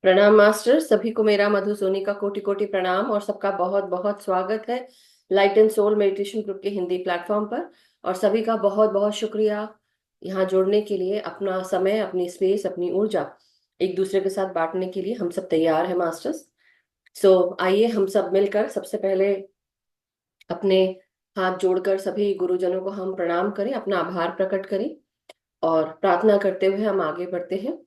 प्रणाम मास्टर। सभी को मेरा मधु सोनी का कोटि कोटि प्रणाम और सबका बहुत बहुत स्वागत है light and soul meditation group के हिंदी प्लेटफॉर्म पर। और सभी का बहुत बहुत शुक्रिया यहाँ जुड़ने के लिए। अपना समय, अपनी स्पेस, अपनी ऊर्जा एक दूसरे के साथ बांटने के लिए हम सब तैयार हैं मास्टर्स। आइए हम सब मिलकर सबसे पहले अपने हाथ जोड़कर सभी गुरुजनों को हम प्रणाम करें, अपना आभार प्रकट करें और प्रार्थना करते हुए हम आगे बढ़ते हैं।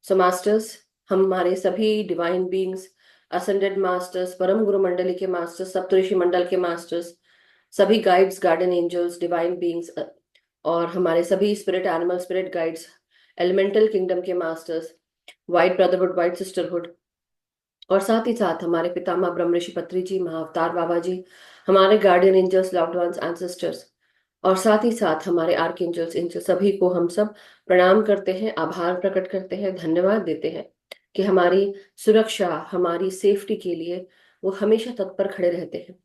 मास्टर्स, हमारे सभी डिवाइन बीइंग्स, असेंडेड मास्टर्स, परम गुरु मंडली के मास्टर्स, सप्तऋषि मंडल के मास्टर्स, सभी guides, garden angels, divine beings और हमारे सभी spirit animal, spirit guides, elemental kingdom के masters, white brotherhood, white sisterhood और साथ ही साथ हमारे पितामह ब्रह्म ऋषि पत्री जी, महाअवतार बाबा जी, हमारे guardian angels, loved ones, ancestors और साथ ही साथ हमारे आर्क एंजल्स, इन सभी को हम सब प्रणाम करते हैं, आभार प्रकट करते हैं, धन्यवाद देते हैं कि हमारी सुरक्षा, हमारी सेफ्टी के लिए वो हमेशा तत्पर खड़े रहते हैं।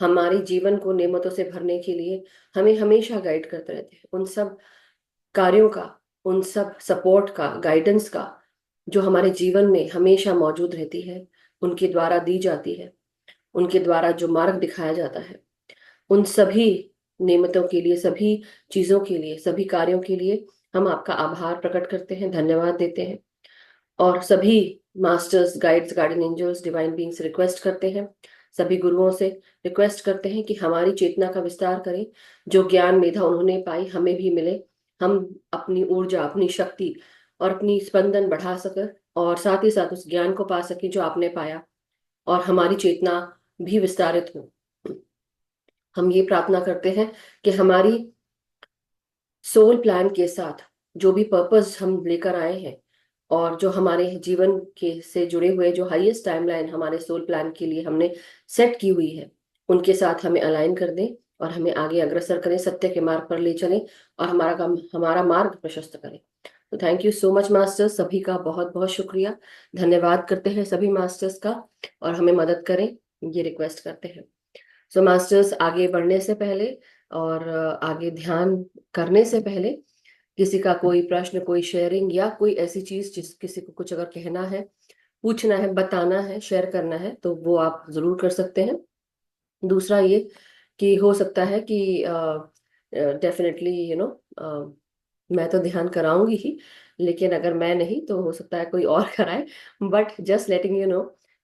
हमारे जीवन को नेमतों से भरने के लिए हमें हमेशा गाइड करते रहते हैं। उन सब कार्यों का, उन सब सपोर्ट का, गाइडेंस का जो हमारे जीवन में हमेशा मौजूद रहती है, उनके द्वारा दी जाती है, उनके द्वारा जो मार्ग दिखाया जाता है, उन सभी नेमतों के लिए, सभी चीजों के लिए, सभी कार्यों के लिए हम आपका आभार प्रकट करते हैं, धन्यवाद देते हैं। और सभी masters, guides, guardian angels, divine beings request करते हैं, सभी गुरुओं से रिक्वेस्ट करते हैं कि हमारी चेतना का विस्तार करें। जो ज्ञान मेधा उन्होंने पाई हमें भी मिले, हम अपनी ऊर्जा, अपनी शक्ति और अपनी स्पंदन बढ़ा सकें और साथ ही साथ उस ज्ञान को पा सकें जो आपने पाया और हमारी चेतना भी विस्तारित हो। हम ये प्रार्थना करते हैं कि हमारी सोल प्लान के साथ जो भी पर्पस हम लेकर आए हैं और जो हमारे जीवन के से जुड़े हुए जो हाईएस्ट टाइमलाइन हमारे सोल प्लान के लिए हमने सेट की हुई है, उनके साथ हमें अलाइन कर दें और हमें आगे अग्रसर करें, सत्य के मार्ग पर ले चलें और हमारा काम, हमारा मार्ग प्रशस्त करें। तो thank you so much masters, सभी का बहुत बहुत शुक्रिया, धन्यवाद करते हैं सभी मास्टर्स का और हमें मदद करें, ये रिक्वेस्ट करते हैं। मास्टर्स, आगे बढ़ने से पहले और आगे ध्यान करने से पहले किसी का कोई प्रश्न, कोई शेयरिंग या कोई ऐसी चीज जिस किसी को कुछ अगर कहना है, पूछना है, बताना है, शेयर करना है तो वो आप जरूर कर सकते हैं। दूसरा ये कि हो सकता है कि डेफिनेटली मैं तो ध्यान कराऊंगी ही, लेकिन अगर मैं नहीं तो हो सकता है कोई और कराए। But just letting you know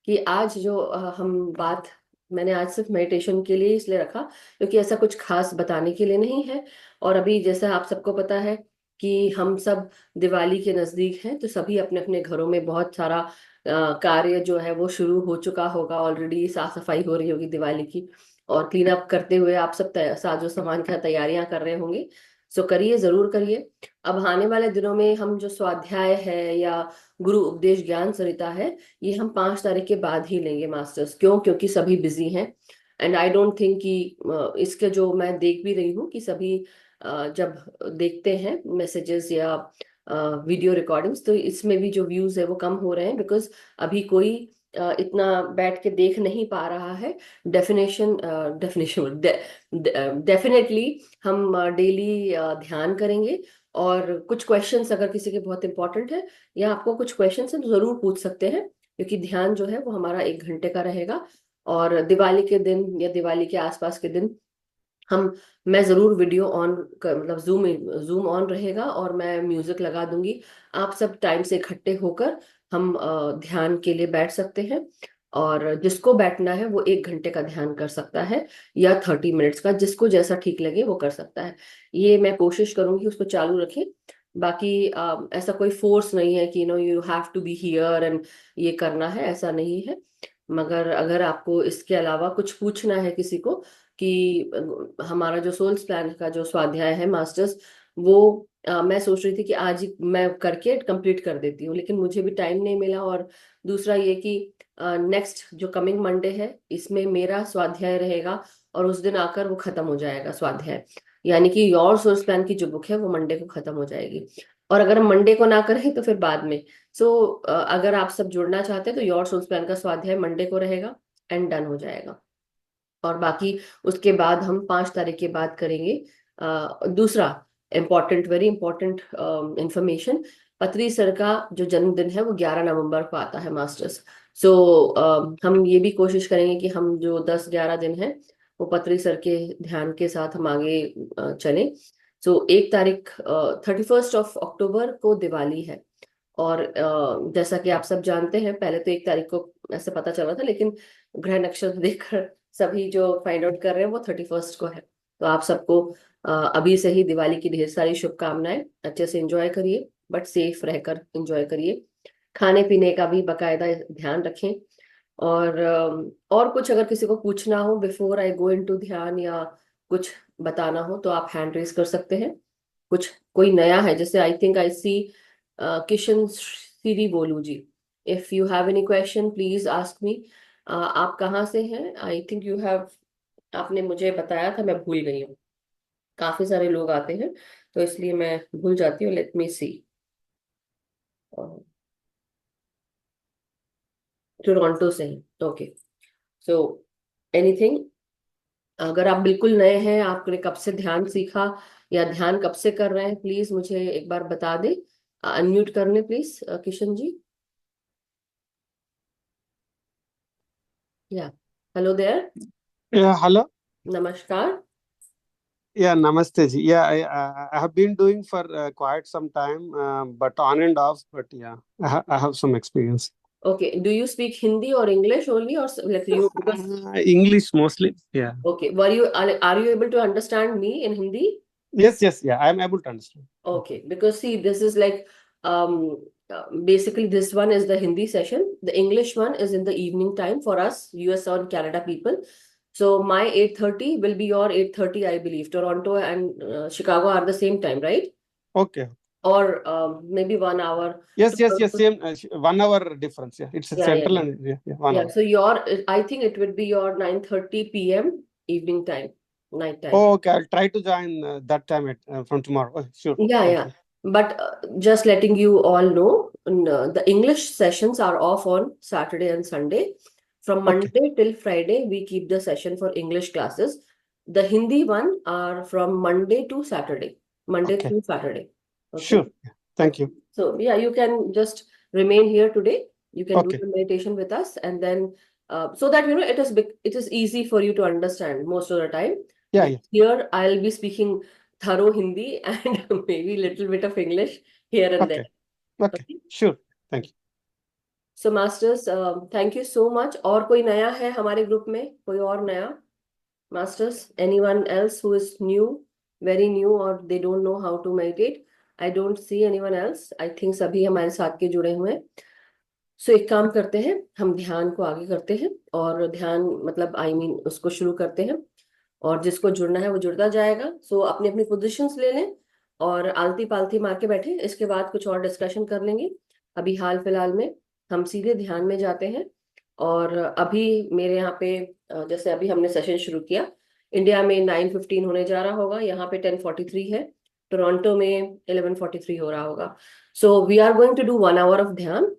कि आज जो हम बात, मैंने आज सिर्फ मेडिटेशन के लिए इसलिए रखा क्योंकि ऐसा कुछ खास बताने के लिए नहीं है। और अभी जैसा आप सबको पता है कि हम सब दिवाली के नजदीक हैं, तो सभी अपने अपने घरों में बहुत सारा कार्य जो है वो शुरू हो चुका होगा ऑलरेडी, साफ सफाई हो रही होगी दिवाली की और क्लीन अप करते हुए आप सब साजो सामान का तैयारियां कर रहे होंगे। सो करिए, जरूर करिए। अब आने वाले दिनों में हम जो स्वाध्याय है या गुरु उपदेश ज्ञान सरिता है, ये हम 5 तारीख के बाद ही लेंगे मास्टर्स। क्यों? क्योंकि सभी बिजी हैं एंड आई डोंट थिंक कि इसके जो मैं देख भी रही हूँ कि सभी जब देखते हैं मैसेजेस या वीडियो रिकॉर्डिंग्स, तो इसमें भी जो व्यूज है वो कम हो रहे हैं बिकॉज अभी कोई इतना बैठ के देख नहीं पा रहा है। डेफिनेशन डेफिनेशन डेफिनेटली हम डेली ध्यान करेंगे और कुछ क्वेश्चंस अगर किसी के बहुत इंपॉर्टेंट है या आपको कुछ क्वेश्चंस हैं तो जरूर पूछ सकते हैं, क्योंकि ध्यान जो है वो हमारा 1 घंटे का रहेगा। और दिवाली के दिन या दिवाली के आसपास के दिन हम मैं जरूर वीडियो ऑन कर, मतलब जूम ऑन रहेगा और मैं म्यूजिक लगा दूंगी। आप सब टाइम से इकट्ठे होकर हम ध्यान के लिए बैठ सकते हैं और जिसको बैठना है वो 1 घंटे का ध्यान कर सकता है या 30 मिनट्स का, जिसको जैसा ठीक लगे वो कर सकता है। ये मैं कोशिश करूंगी उसको चालू रखें। बाकी ऐसा कोई फोर्स नहीं है कि you have to be here and ये करना है, ऐसा नहीं है। मगर अगर आपको इसके अलावा कुछ पूछना है किसी को कि हमारा जो सोल्स प्लान का जो स्वाध्याय है मास्टर्स, वो मैं सोच रही थी कि आज ही मैं करके कंप्लीट कर देती हूँ, लेकिन मुझे भी टाइम नहीं मिला। और दूसरा ये कि नेक्स्ट जो कमिंग मंडे है इसमें मेरा स्वाध्याय रहेगा और उस दिन आकर वो खत्म हो जाएगा स्वाध्याय। यानी कि योर सोर्स प्लान की जो बुक है वो मंडे को खत्म हो जाएगी। और अगर हम मंडे को ना करें तो फिर बाद में। अगर आप सब जुड़ना चाहते हैं तो योर सोर्स प्लान का स्वाध्याय मंडे को रहेगा एंड डन हो जाएगा। और बाकी उसके बाद हम 5 तारीख के बाद करेंगे। दूसरा इम्पोर्टेंट, वेरी इंपॉर्टेंट इंफॉर्मेशन पत्री सर का जो जन्मदिन है वो 11 नवंबर को आता है मास्टर्स। सो हम ये भी कोशिश करेंगे कि हम जो 10-11 दिन है वो पत्री सर के ध्यान के साथ हम आगे चलें। सो 1 तारीख 31 अक्टूबर को दिवाली है। और जैसा कि आप सब जानते हैं, पहले तो 1 तारीख को ऐसे पता चला था, लेकिन ग्रह नक्षत्र देखकर सभी जो फाइंड आउट कर रहे हैं वो 31 को है। तो आप सबको अभी से ही दिवाली की ढेर सारी शुभकामनाएं। अच्छे से एंजॉय करिए, बट सेफ रहकर एंजॉय करिए। खाने पीने का भी बकायदा ध्यान रखें। और कुछ अगर किसी को पूछना हो बिफोर आई गो इनटू ध्यान, या कुछ बताना हो, तो आप हैंड रेज कर सकते हैं। कुछ कोई नया है, जैसे I think I see Kishan Shri Bolu ji. If you have any question please ask me. आप कहाँ से हैं? आई थिंक यू हैव, आपने मुझे बताया था, मैं भूल गई हूँ। काफी सारे लोग आते हैं तो इसलिए मैं भूल जाती हूँ। लेट मी सी। टोरंटो से हैं, ओके। सो एनीथिंग, अगर आप बिल्कुल नए हैं, आपने कब से ध्यान सीखा या ध्यान कब से कर रहे हैं, प्लीज मुझे एक बार बता दें। अनम्यूट कर लें प्लीज किशन जी। या, हेलो देयर। Yeah, hello. नमस्कार। Yeah, namaste ji. Yeah, I have been doing for quite some time, but on and off. But yeah, I have some experience. Okay, do you speak Hindi और English only, और like you because English mostly. Yeah. Okay, were you are you able to understand me in Hindi? Yes, yes, yeah. I am able to understand. Okay, because see, this is like basically this one is the Hindi session. The English one is in the evening time for us, US or Canada people. So my 8:30 will be your 8:30, I believe. Toronto and Chicago are the same time, right? Okay. Or maybe 1 hour. Yes, yes, yes. Same 1 hour difference. Yeah, it's a Yeah, yeah, central yeah. and yeah, 1 hour. So your, I think it would be your 9:30 p.m. evening time, night time. Oh, okay. I'll try to join that time from tomorrow. Oh, sure. Yeah, Thank yeah. you. But just letting you all know, the English sessions are off on Saturday and Sunday. From Okay. Monday till Friday, we keep the session for English classes. The Hindi one are from Monday to Saturday, Monday Okay. through Saturday. Okay. Sure. Yeah. Thank you. So yeah, you can just remain here today. You can do Okay. the meditation with us, and then so that it is easy for you to understand most of the time. Yeah, Because yeah. here I'll be speaking thorough Hindi and maybe little bit of English here and there. Okay. Okay. Okay. Sure. Thank you. So masters, thank you so much. और कोई नया है हमारे group में? कोई और नया? Masters, anyone else who is new, very new, or they don't know how to meditate? I don't see anyone else. I think सभी हमारे साथ के जुड़े हुए हैं। सो एक काम करते हैं, हम ध्यान को आगे करते हैं, और ध्यान मतलब उसको शुरू करते हैं, और जिसको जुड़ना है वो जुड़ता जाएगा। सो अपनी अपनी पोजीशंस ले लें और आलती पालती मार के बैठे। इसके बाद कुछ और डिस्कशन कर लेंगे। अभी हाल फिलहाल में हम सीधे ध्यान में जाते हैं। और अभी मेरे यहाँ पे जैसे अभी हमने सेशन शुरू किया, इंडिया में 9:15 होने जा रहा होगा, यहाँ पे 10:43 है। टोरंटो में 11:43 हो रहा होगा। So we are going to do 1 hour of ध्यान।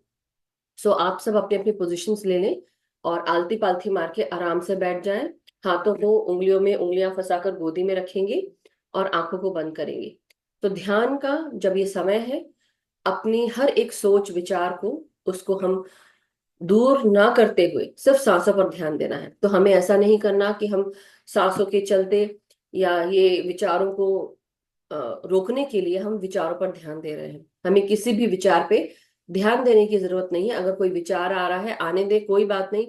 सो आप सब अपनी अपनी पोजीशंस ले लें और आलती पालती मार के आराम से बैठ जाएं। हाथों को उंगलियों में उंगलियां फंसाकर गोदी में रखेंगे और आंखों को बंद करेंगे। तो ध्यान का जब ये समय है, अपनी हर एक सोच विचार को, उसको हम दूर ना करते हुए सिर्फ सांसों पर ध्यान देना है। तो हमें ऐसा नहीं करना कि हम सांसों के चलते या ये विचारों को रोकने के लिए हम विचारों पर ध्यान दे रहे हैं। हमें किसी भी विचार पे ध्यान देने की जरूरत नहीं है। अगर कोई विचार आ रहा है, आने दे, कोई बात नहीं।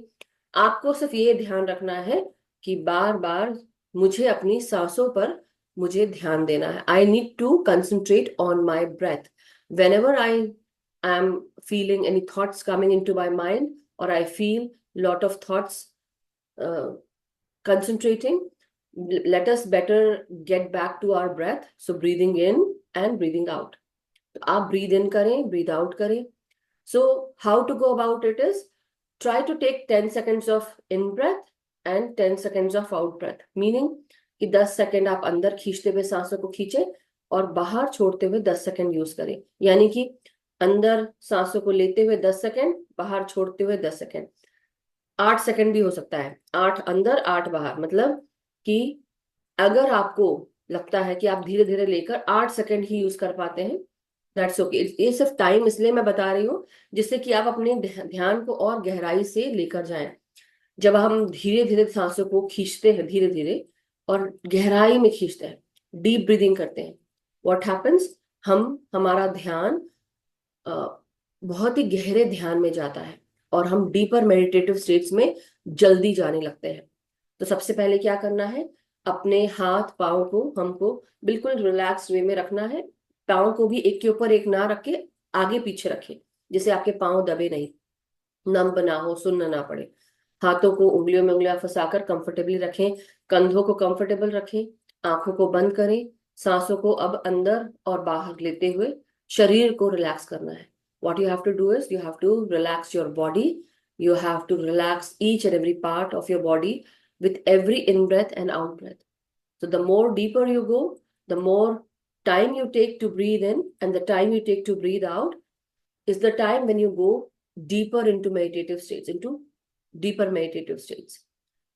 आपको सिर्फ ये ध्यान रखना है कि बार बार मुझे अपनी सांसों पर मुझे ध्यान देना है। I need to concentrate on my breath whenever I am feeling any thoughts coming into my mind, और I feel lot of thoughts concentrating. Let us better get back to our breath. So breathing in and breathing out. तो आप breathe in करें, breathe out करें। So how to go about it is, try to take 10 seconds of in breath and 10 seconds of out breath. Meaning कि 10 second आप अंदर खींचते हुए सांसों को खींचे और बाहर छोड़ते हुए 10 सेकंड यूज करें। यानी कि अंदर सांसों को लेते हुए 10 सेकंड, बाहर छोड़ते हुए 10 सेकंड। 8 सेकंड भी हो सकता है, 8 अंदर 8 बाहर। मतलब कि अगर आपको लगता है कि आप धीरे धीरे लेकर 8 सेकंड ही यूज कर पाते हैं, दैट्स ओके। ये सिर्फ टाइम इसलिए मैं बता रही हूँ जिससे कि आप अपने ध्यान को और गहराई से लेकर जाएं। जब हम धीरे धीरे सांसों को खींचते हैं, धीरे धीरे और गहराई में खींचते हैं, डीप ब्रीदिंग करते हैं, व्हाट हैपेंस, हम हमारा ध्यान बहुत ही गहरे ध्यान में जाता है और हम डीपर मेडिटेटिव स्टेट्स में जल्दी जाने लगते हैं। तो सबसे पहले क्या करना है, अपने हाथ पाँव को हमको बिल्कुल रिलैक्स वे में रखना है। पाँव को भी एक के ऊपर एक ना रख के आगे पीछे रखें, जिससे आपके पाँव दबे नहीं, नम ना हो, सुनना ना पड़े। हाथों को उंगलियों में उंगलियां फंसाकर कंफर्टेबली रखें, कंधों को कंफर्टेबल रखें, आंखों को बंद करें। सांसों को अब अंदर और बाहर लेते हुए शरीर को रिलैक्स करना है। What you have to do is you have to relax your body. You have to relax each and every part of your body with every in breath and out breath. So the more deeper you go, the more time you take to breathe in and the time you take to breathe out is the time when you go deeper into meditative states, into deeper meditative states.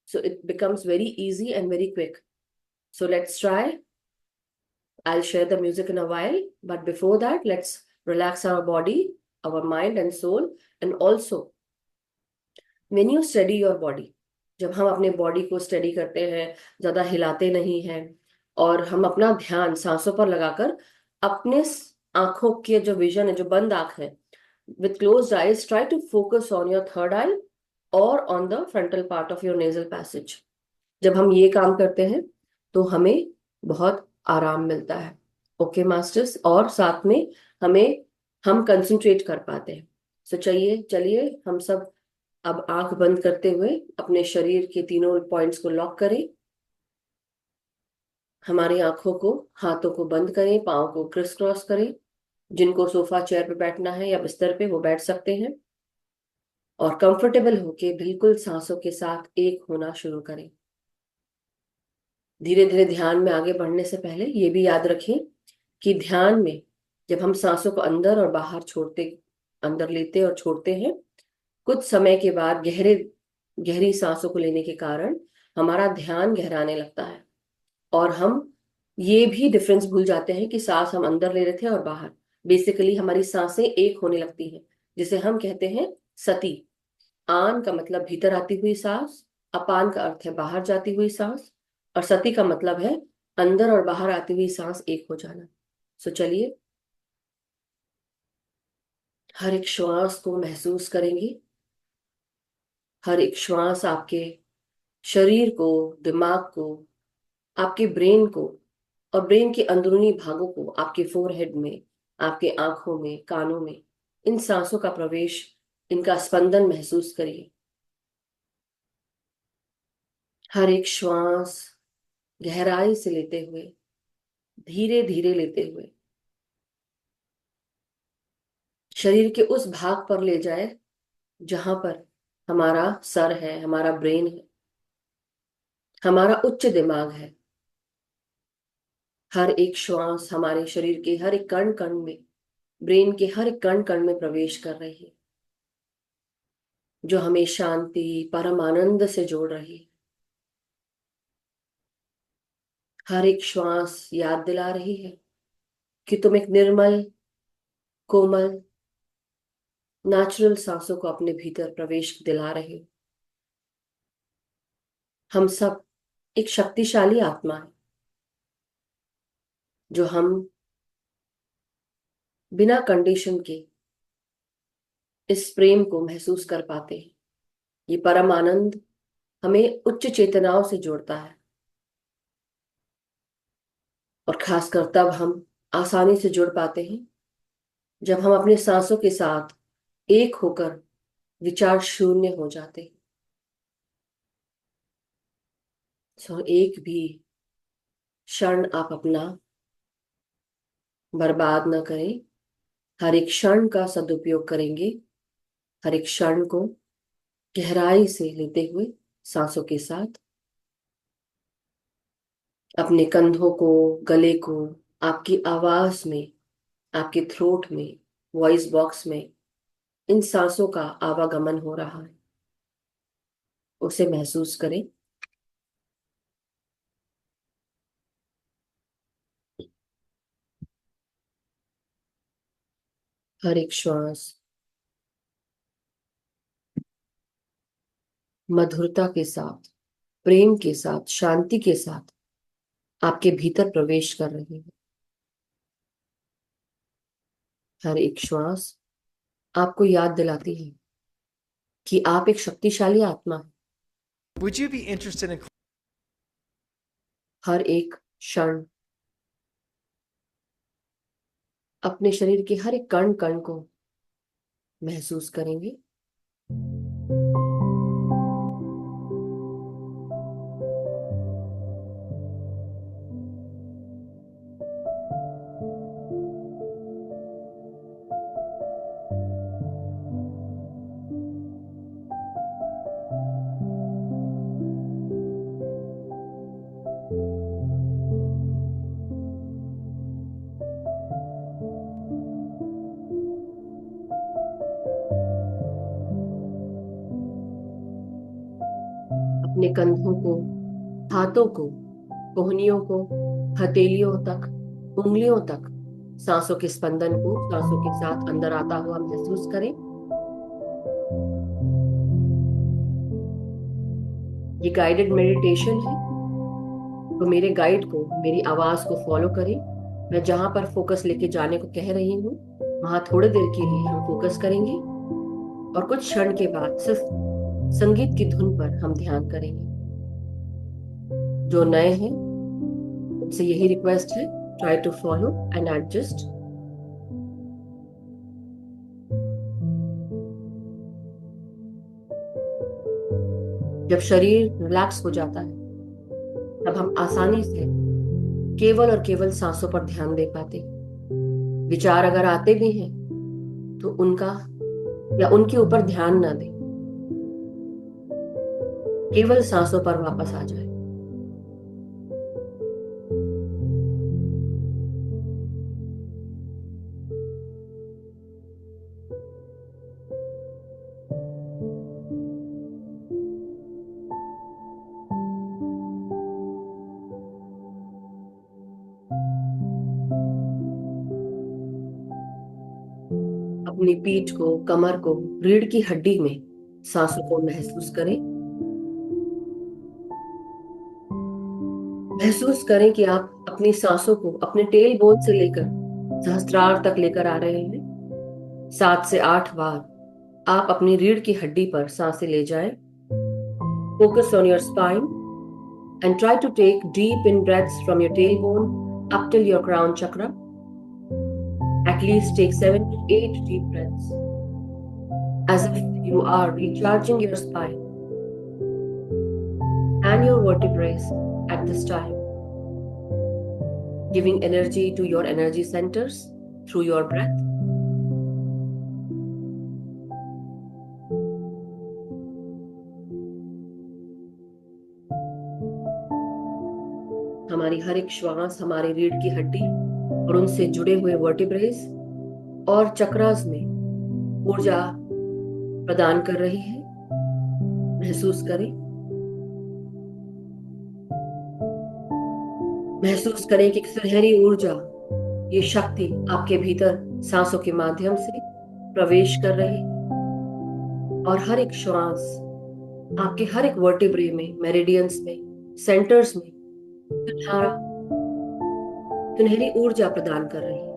So it becomes very easy and very quick. So let's try. I'll share the music in a while, but before that, let's relax our body, our mind and soul. And also, when you study your body, जब हम अपने body को study करते हैं, ज्यादा हिलाते नहीं हैं और हम अपना ध्यान सांसों पर लगाकर अपने आंखों के जो विजन है, जो बंद आंख है, with closed eyes, try to focus on your third eye or on the frontal part of your nasal passage. जब हम ये काम करते हैं तो हमें बहुत आराम मिलता है। ओके मास्टर्स, और साथ में हम कंसंट्रेट कर पाते हैं। सो चलिए चलिए हम सब अब आंख बंद करते हुए अपने शरीर के तीनों पॉइंट्स को लॉक करें। हमारी आंखों को, हाथों को बंद करें, पाँव को क्रिस क्रॉस करें। जिनको सोफा चेयर पे बैठना है या बिस्तर पे वो बैठ सकते हैं और कंफर्टेबल होके बिल्कुल सांसों के साथ एक होना शुरू करें। धीरे धीरे ध्यान में आगे बढ़ने से पहले ये भी याद रखें कि ध्यान में जब हम सांसों को अंदर और बाहर छोड़ते, अंदर लेते और छोड़ते हैं, कुछ समय के बाद गहरी सांसों को लेने के कारण हमारा ध्यान गहराने लगता है और हम ये भी डिफरेंस भूल जाते हैं कि सांस हम अंदर ले रहे थे और बाहर। बेसिकली हमारी सांसें एक होने लगती हैं, जिसे हम कहते हैं सती। आन का मतलब भीतर आती हुई सांस, अपान का अर्थ है बाहर जाती हुई सांस, और सती का मतलब है अंदर और बाहर आती हुई सांस एक हो जाना। सो चलिए हर एक श्वास को महसूस करेंगे। हर एक श्वास आपके शरीर को, दिमाग को, आपके ब्रेन को और ब्रेन के अंदरूनी भागों को, आपके फोरहेड में, आपके आंखों में, कानों में, इन सांसों का प्रवेश, इनका स्पंदन महसूस करिए। हर एक श्वास गहराई से लेते हुए, धीरे धीरे लेते हुए शरीर के उस भाग पर ले जाए जहां पर हमारा सर है, हमारा ब्रेन है, हमारा उच्च दिमाग है। हर एक श्वास हमारे शरीर के हर एक कण कण में, ब्रेन के हर एक कण कण में प्रवेश कर रही है, जो हमें शांति, परम आनंद से जोड़ रही है। हर एक श्वास याद दिला रही है कि तुम एक निर्मल, कोमल, नेचुरल सांसों को अपने भीतर प्रवेश दिला रहे हो। हम सब एक शक्तिशाली आत्मा है, जो हम बिना कंडीशन के इस प्रेम को महसूस कर पाते हैं। ये परम आनंद हमें उच्च चेतनाओं से जोड़ता है और खासकर तब हम आसानी से जुड़ पाते हैं जब हम अपने सांसों के साथ एक होकर विचार शून्य हो जाते हैं। सो एक भी क्षण आप अपना बर्बाद न करें, हर एक क्षण का सदुपयोग करेंगे। हर एक क्षण को गहराई से लेते हुए सांसों के साथ अपने कंधों को, गले को, आपकी आवाज में, आपके थ्रोट में, वॉइस बॉक्स में इन सांसों का आवागमन हो रहा है, उसे महसूस करें। हर एक श्वास मधुरता के साथ, प्रेम के साथ, शांति के साथ आपके भीतर प्रवेश कर रही है। हर एक श्वास आपको याद दिलाती है कि आप एक शक्तिशाली आत्मा हैं। Would you be interested in हर एक क्षण अपने शरीर के हर एक कण कण को महसूस करेंगे। अपने कंधों को, हाथों को, कोहनियों को, हथेलियों तक, उंगलियों तक सांसों के स्पंदन को सांसों के साथ अंदर आता हुआ महसूस करें। ये गाइडेड मेडिटेशन है, तो मेरे गाइड को, मेरी आवाज को फॉलो करें। मैं जहां पर फोकस लेके जाने को कह रही हूँ वहां थोड़ी देर के लिए हम फोकस करेंगे और कुछ क्षण के बाद सिर्फ संगीत की धुन पर हम ध्यान करेंगे। जो नए हैं उनसे यही रिक्वेस्ट है, try to follow and adjust. जब शरीर रिलैक्स हो जाता है तब हम आसानी से केवल और केवल सांसों पर ध्यान दे पाते। विचार अगर आते भी हैं तो उनका या उनके ऊपर ध्यान ना दें, केवल सांसों पर वापस आ जाए। अपनी पीठ को, कमर को, रीढ़ की हड्डी में सांसों को महसूस करें। महसूस करें कि आप अपनी सांसों को अपने टेल बोन से लेकर सहस्त्रार तक लेकर आ रहे हैं। 7 से 8 बार आप अपनी रीढ़ की हड्डी पर सांसें ले जाएं। Focus on your spine and try to take deep in breaths from your tailbone up till your crown chakra. At least take 7 to 8 deep breaths as if you are recharging your spine and your vertebrae at this time, giving energy to your energy centers through your breath. हमारी हर एक श्वास हमारी रीढ़ की हड्डी और उनसे जुड़े हुए वर्टिब्रेज और चक्रास में ऊर्जा प्रदान कर रही है। महसूस करें। महसूस करें कि सुनहरी ऊर्जा, ये शक्ति आपके भीतर सांसों के माध्यम से प्रवेश कर रही है और हर एक श्वास आपके हर एक वर्टिब्रे में, मेरिडियंस में, सेंटर्स में सुनहरी ऊर्जा प्रदान कर रही है।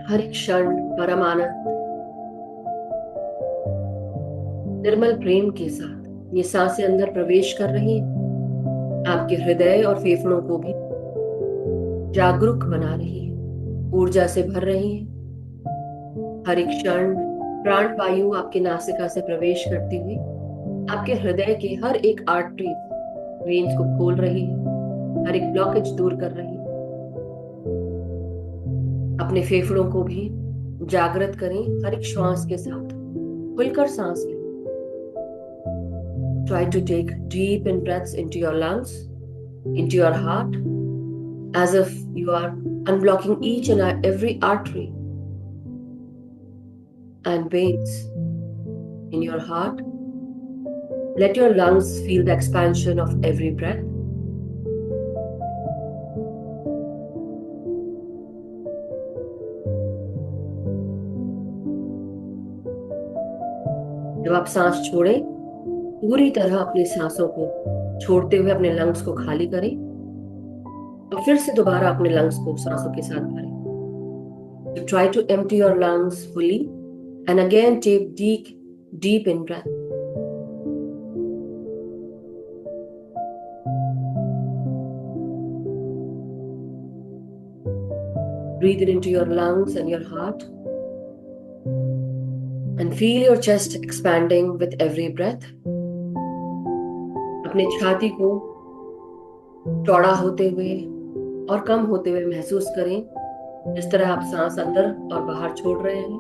हर एक क्षण परम आनंद, निर्मल प्रेम के साथ ये सांसें अंदर प्रवेश कर रही हैं। आपके हृदय और फेफड़ों को भी जागरूक बना रही है, ऊर्जा से भर रही है। हर एक क्षण प्राण वायु आपके नासिका से प्रवेश करती हुई आपके हृदय के हर एक आर्टरी वेन्स को खोल रही है, हर एक ब्लॉकेज दूर कर रही है। अपने फेफड़ों को भी जागृत करें। हर एक श्वास के साथ खुलकर सांस लें। Try to take deep in breaths into your lungs, into your heart, as if you are unblocking each and every artery and veins in your heart. Let your lungs feel the expansion of every breath. जब आप सांस छोड़ें, पूरी तरह अपनी सांसों को छोड़ते हुए अपने लंग्स को खाली करें और फिर से दोबारा अपने लंग्स को सांसों के साथ भरें। So try to empty your lungs fully and again take deep in breath. Breathe it into your lungs and your heart and feel your chest expanding with every breath. अपने छाती को चौड़ा होते हुए और कम होते हुए महसूस करें, जिस तरह आप सांस अंदर और बाहर छोड़ रहे हैं।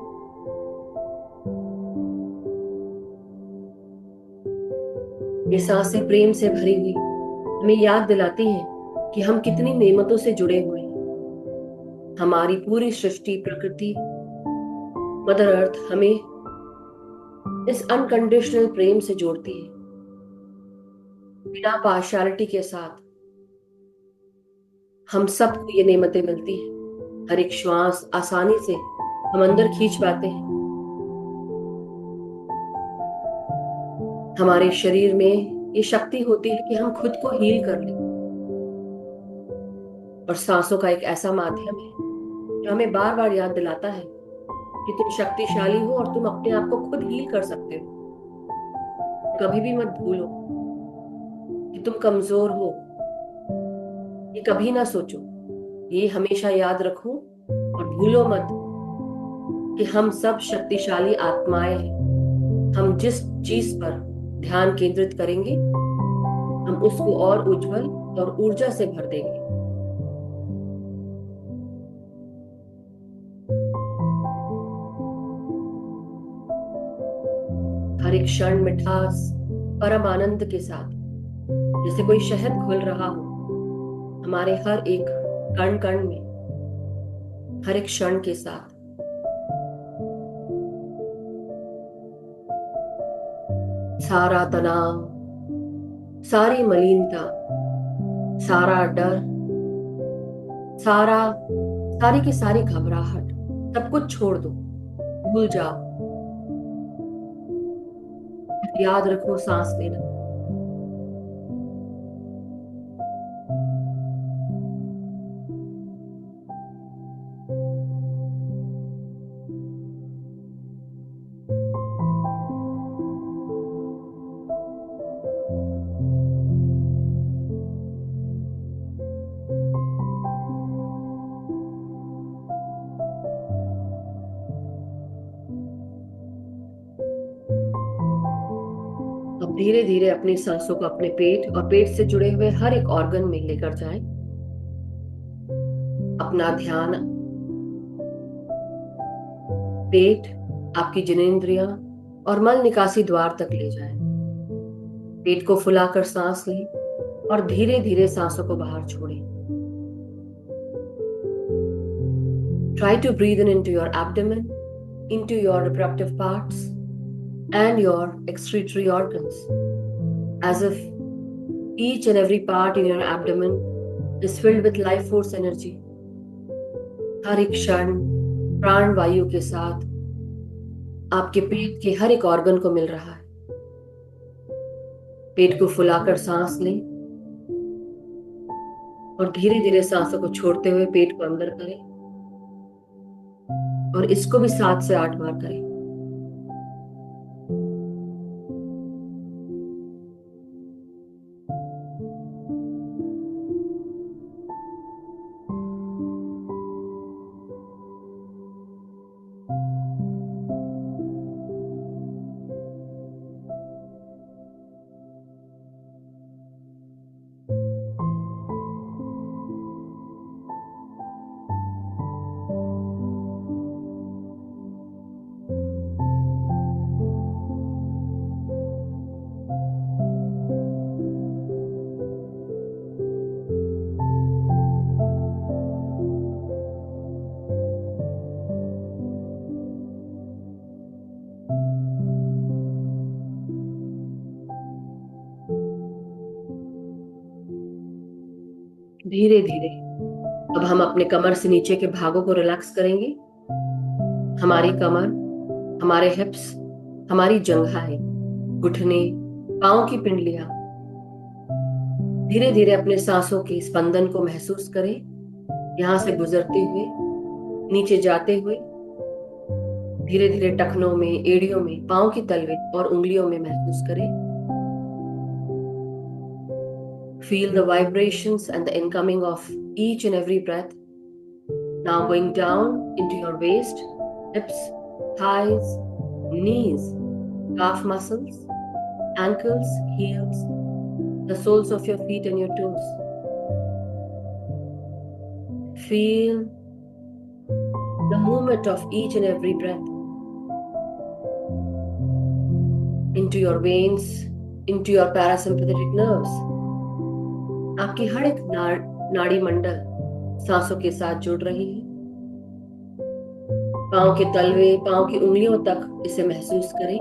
ये सांसें प्रेम से भरी हुई हमें याद दिलाती हैं कि हम कितनी नेमतों से जुड़े हुए हैं। हमारी पूरी सृष्टि, प्रकृति, मदर अर्थ हमें इस अनकंडीशनल प्रेम से जोड़ती है, बिना पार्शियलिटी के साथ। हम सबको ये नेमतें मिलती हैं। हर एक श्वास आसानी से हम अंदर खींच पाते हैं। हमारे शरीर में ये शक्ति होती है कि हम खुद को हील कर लें। और सांसों का एक ऐसा माध्यम है जो हमें बार बार याद दिलाता है कि तुम शक्तिशाली हो और तुम अपने आप को खुद हील कर सकते हो। कभी भी मत भूलो कि तुम कमजोर हो, ये कभी ना सोचो। ये हमेशा याद रखो और भूलो मत कि हम सब शक्तिशाली आत्माएं हैं। हम जिस चीज पर ध्यान केंद्रित करेंगे, हम उसको और उज्जवल और ऊर्जा से भर देंगे। हर एक क्षण मिठास, परम आनंद के साथ, जैसे कोई शहद घुल रहा हो हमारे हर एक कण कण में, हर एक क्षण के साथ। सारा तनाव, सारी मलिनता, सारा डर, सारी की सारी घबराहट, सब कुछ छोड़ दो, भूल जाओ। याद रखो सांस लेना। अब धीरे धीरे अपनी सांसों को अपने पेट और पेट से जुड़े हुए हर एक ऑर्गन में लेकर जाएं। अपना ध्यान पेट, आपकी जननेंद्रियां और मल निकासी द्वार तक ले जाएं। पेट को फुलाकर सांस लें और धीरे धीरे सांसों को बाहर छोड़ें। Try to breathe into your abdomen, into your reproductive parts and your excretory organs, as if each and every part in your abdomen is filled with life force energy. हर एक क्षण प्राण वायु के साथ आपके पेट के हर एक ऑर्गन को मिल रहा है। पेट को फुलाकर सांस लें और धीरे धीरे सांसों को छोड़ते हुए पेट को अंदर करें और इसको भी 7 से 8 बार करें। धीरे धीरे अब हम अपने कमर से नीचे के भागों को रिलैक्स करेंगे। हमारी कमर, हमारे हिप्स, हमारी जंघाएं, घुटने, पांव की पिंडलियां, धीरे धीरे अपने सांसों के स्पंदन को महसूस करें। यहां से गुजरते हुए, नीचे जाते हुए, धीरे धीरे टखनों में, एड़ियों में, पांव की तलवे और उंगलियों में महसूस करें। Feel the vibrations and the incoming of each and every breath. Now going down into your waist, hips, thighs, knees, calf muscles, ankles, heels, the soles of your feet and your toes. Feel the movement of each and every breath into your veins, into your parasympathetic nerves. आपकी हर एक नाड़ी मंडल सांसों के साथ जुड़ रही है। पांव के तलवे, पांव की उंगलियों तक इसे महसूस करें।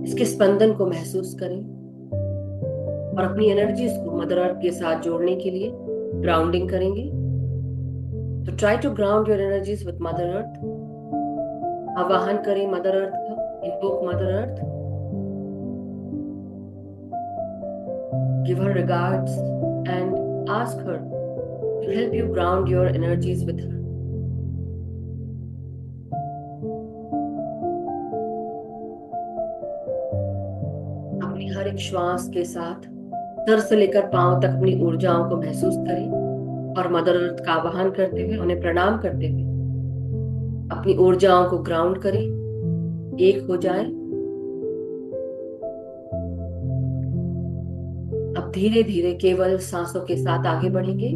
इसके स्पंदन को महसूस करें और अपनी एनर्जीज को मदर अर्थ के साथ जोड़ने के लिए ग्राउंडिंग करेंगे। तो try to ground your energies with mother earth. आवाहन करें मदर अर्थ का, invoke mother earth. Give her regards and ask her to help you ground your energies with her. अपनी हर एक श्वास के साथ सर से लेकर पांव तक अपनी ऊर्जाओं को महसूस करें और मदर अर्थ का आवाहन करते हुए, उन्हें प्रणाम करते हुए अपनी ऊर्जाओं को ग्राउंड करें, एक हो जाएं। अब धीरे धीरे केवल सांसों के साथ आगे बढ़ेंगे।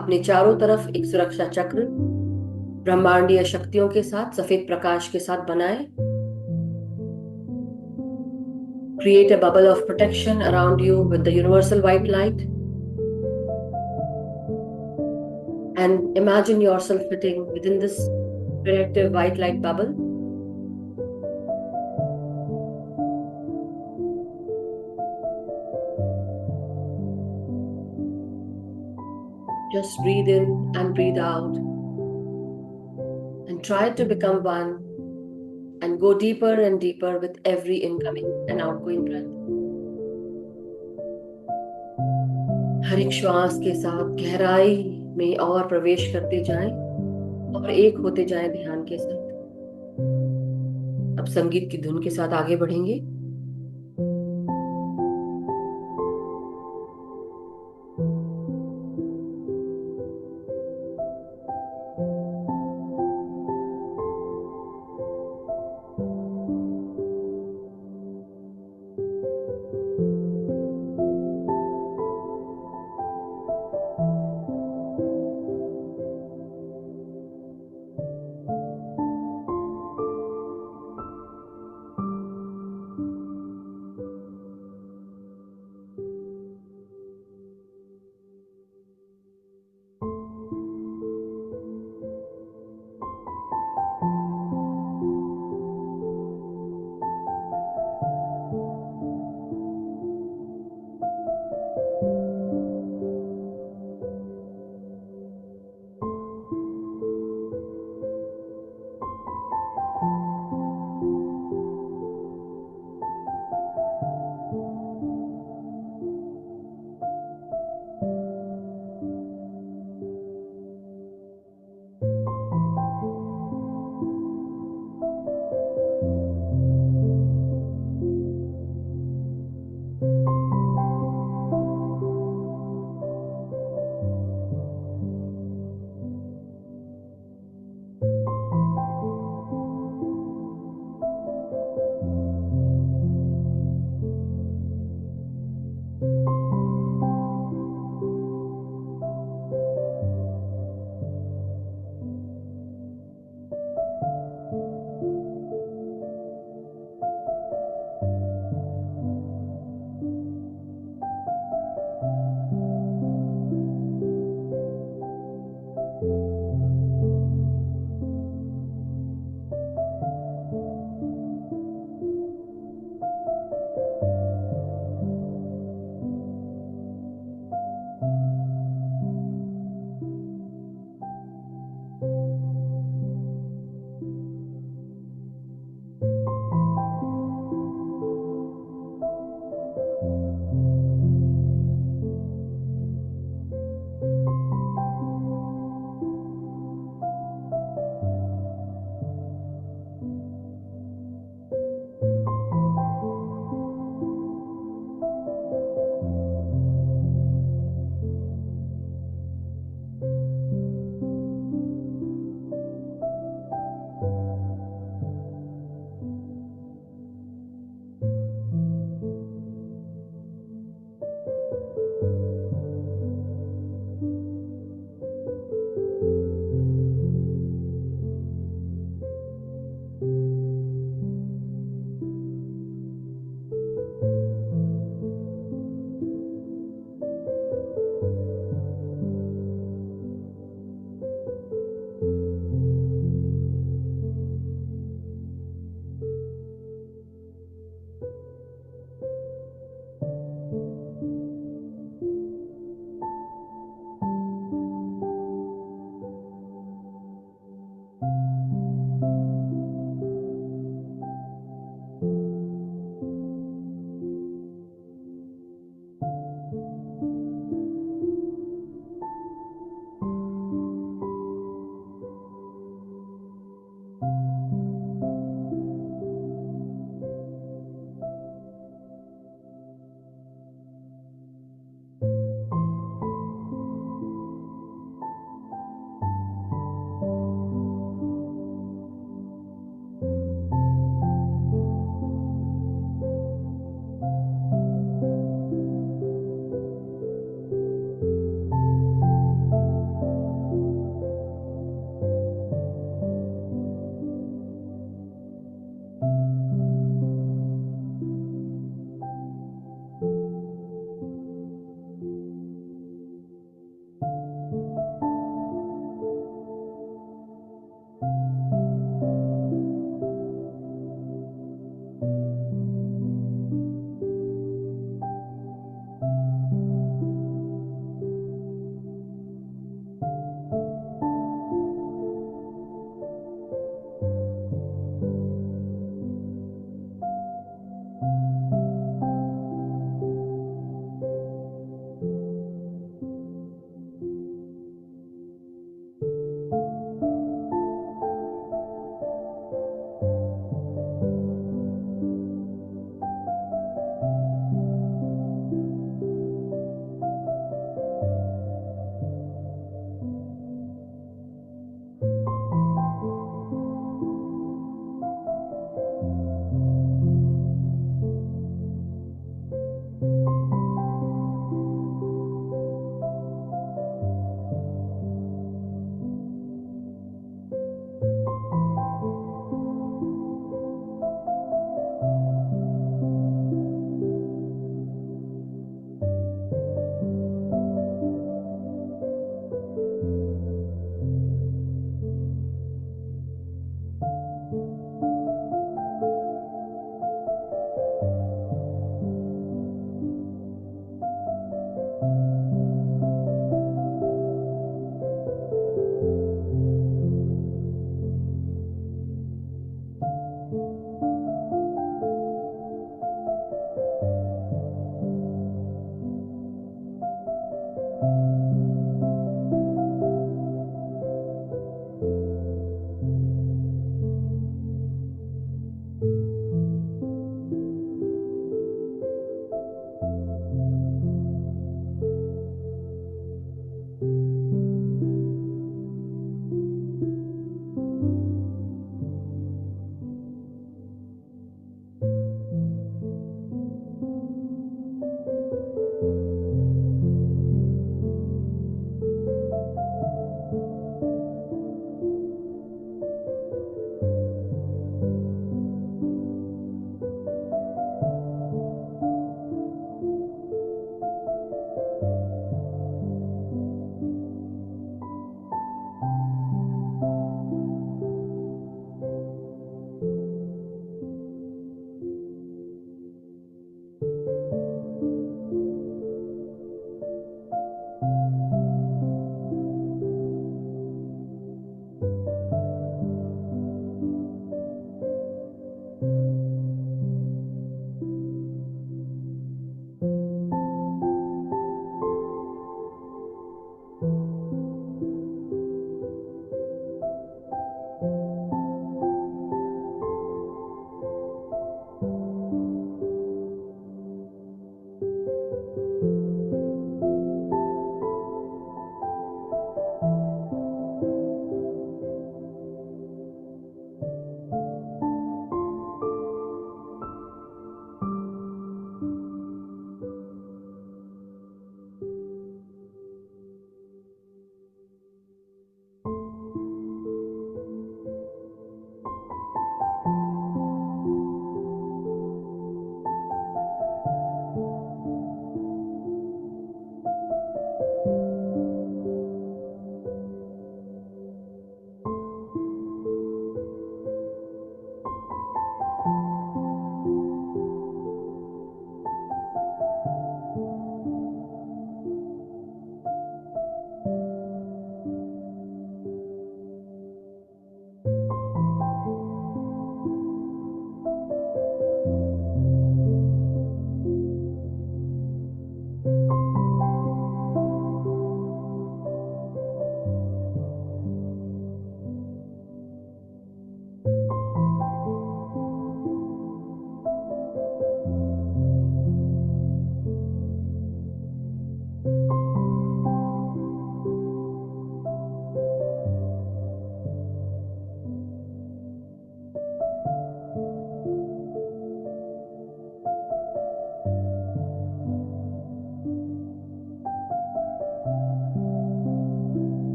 अपने चारों तरफ एक सुरक्षा चक्र ब्रह्मांडीय शक्तियों के साथ, सफेद प्रकाश के साथ बनाएं। Create a bubble of protection around you with the universal white light. And imagine yourself fitting within this protective white light bubble. Just breathe in and breathe out. And try to become one and go deeper and deeper with every incoming and outgoing breath. हर एक श्वास के साथ गहराई में और प्रवेश करते जाएं और एक होते जाएं ध्यान के साथ। अब संगीत की धुन के साथ आगे बढ़ेंगे।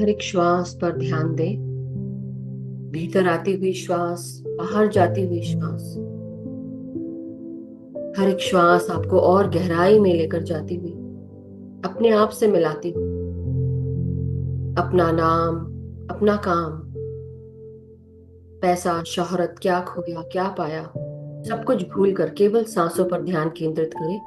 हर एक श्वास पर ध्यान दें। भीतर आती हुई श्वास, बाहर जाती हुई श्वास। हर एक श्वास आपको और गहराई में लेकर जाती हुई, अपने आप से मिलाती हुई। अपना नाम, अपना काम, पैसा, शोहरत, क्या खोया क्या पाया, सब कुछ भूल कर केवल सांसों पर ध्यान केंद्रित करें।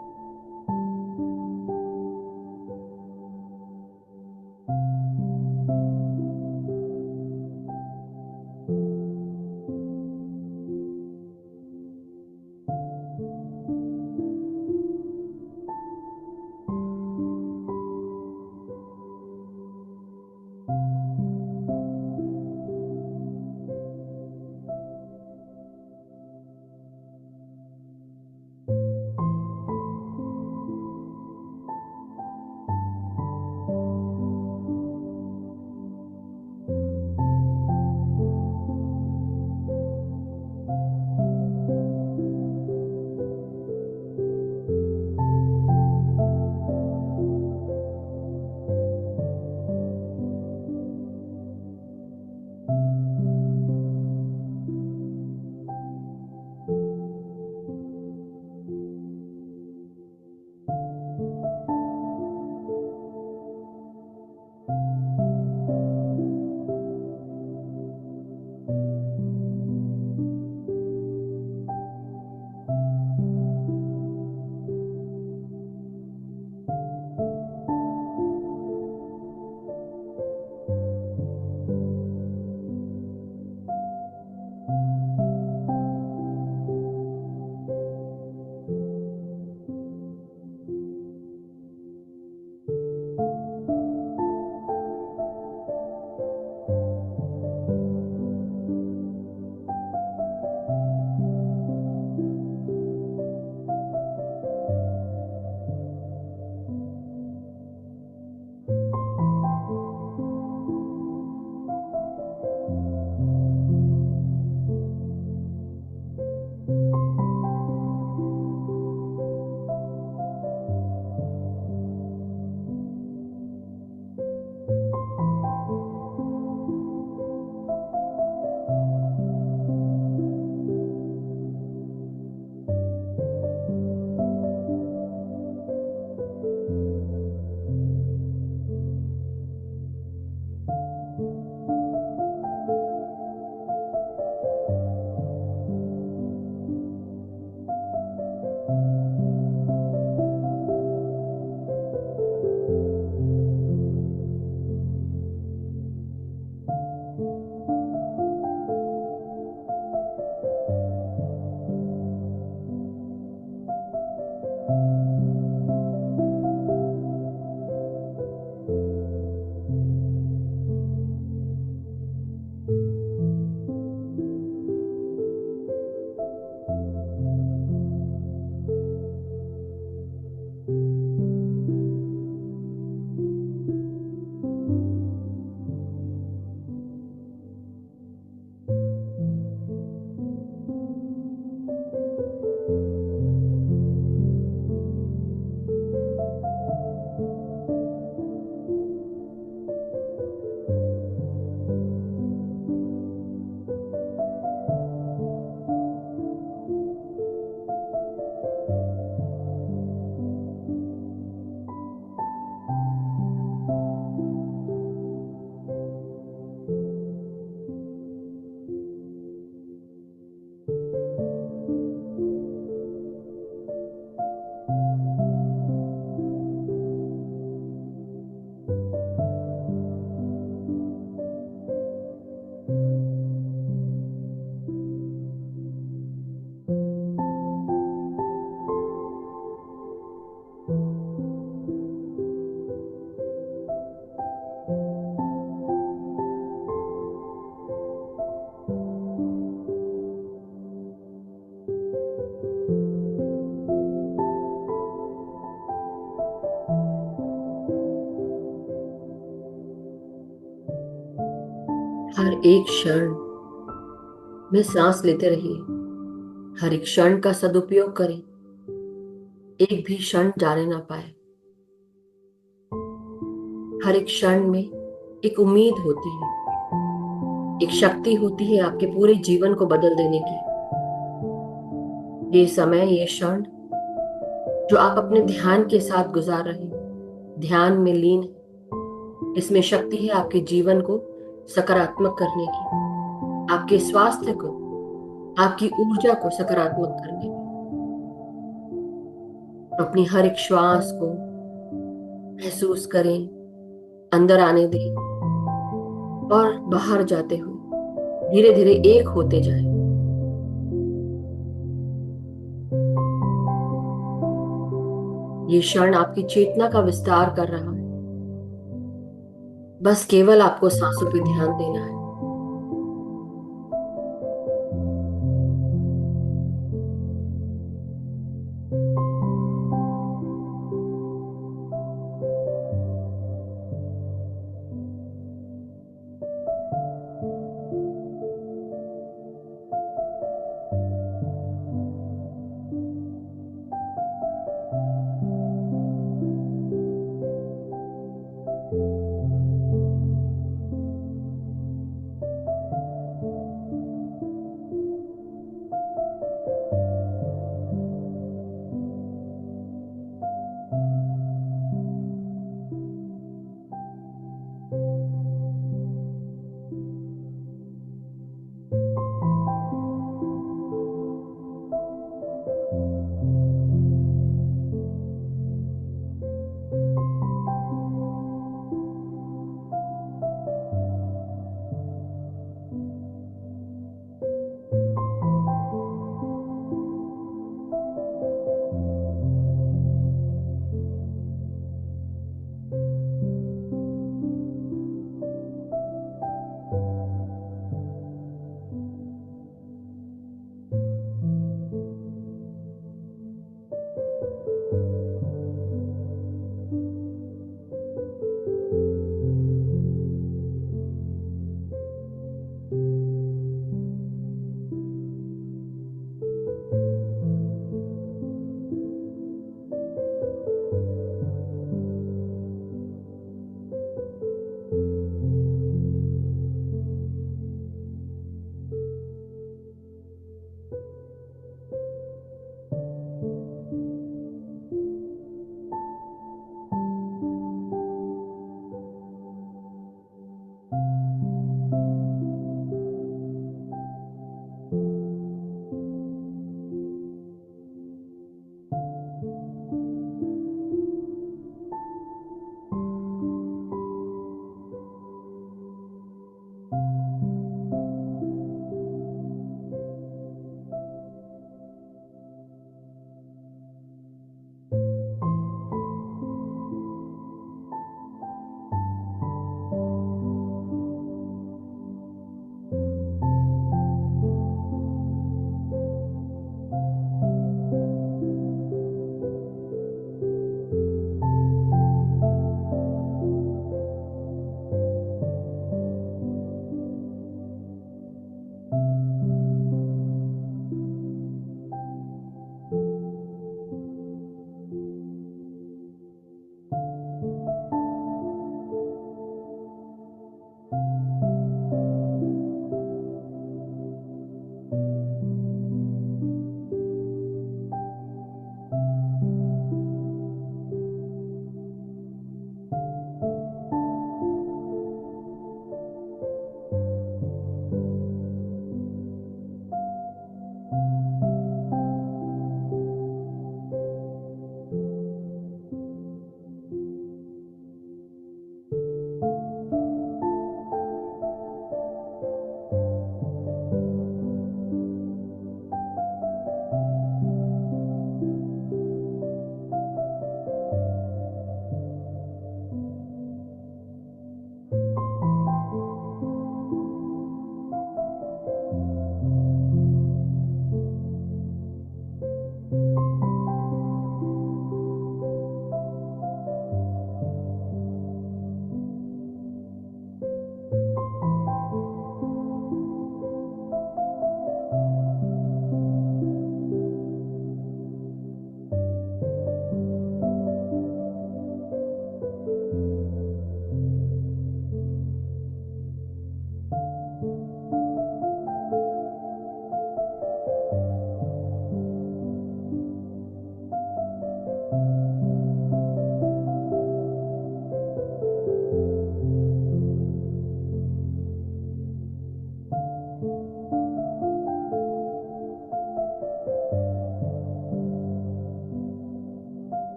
हर एक क्षण में सांस लेते रहिए। हर एक क्षण का सदुपयोग करें, एक भी क्षण जाने ना पाए। हर एक क्षण में एक उम्मीद होती है, एक शक्ति होती है आपके पूरे जीवन को बदल देने की। ये समय, ये क्षण जो आप अपने ध्यान के साथ गुजार रहे हैं, ध्यान में लीन है, इसमें शक्ति है आपके जीवन को सकारात्मक करने की, आपके स्वास्थ्य को, आपकी ऊर्जा को सकारात्मक करने में। अपनी हर एक श्वास को महसूस करें, अंदर आने दें और बाहर जाते हुए धीरे धीरे एक होते जाएं। ये क्षण आपकी चेतना का विस्तार कर रहा है। बस केवल आपको सांसों पे ध्यान देना है।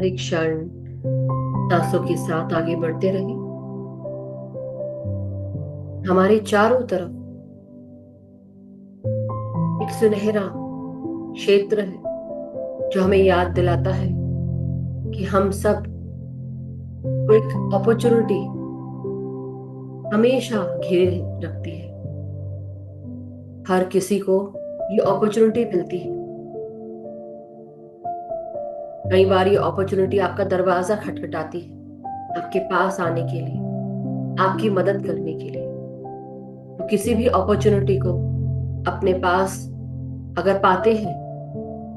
हर एक क्षण सांसों के साथ आगे बढ़ते रहे। हमारे चारों तरफ एक सुनहरा क्षेत्र है जो हमें याद दिलाता है कि हम सब को एक अपॉर्चुनिटी हमेशा घेरे रखती है। हर किसी को ये अपॉर्चुनिटी मिलती है। कई बार ये अपॉर्चुनिटी आपका दरवाजा खटखटाती है, आपके पास आने के लिए, आपकी मदद करने के लिए। तो किसी भी अपॉर्चुनिटी को अपने पास अगर पाते हैं,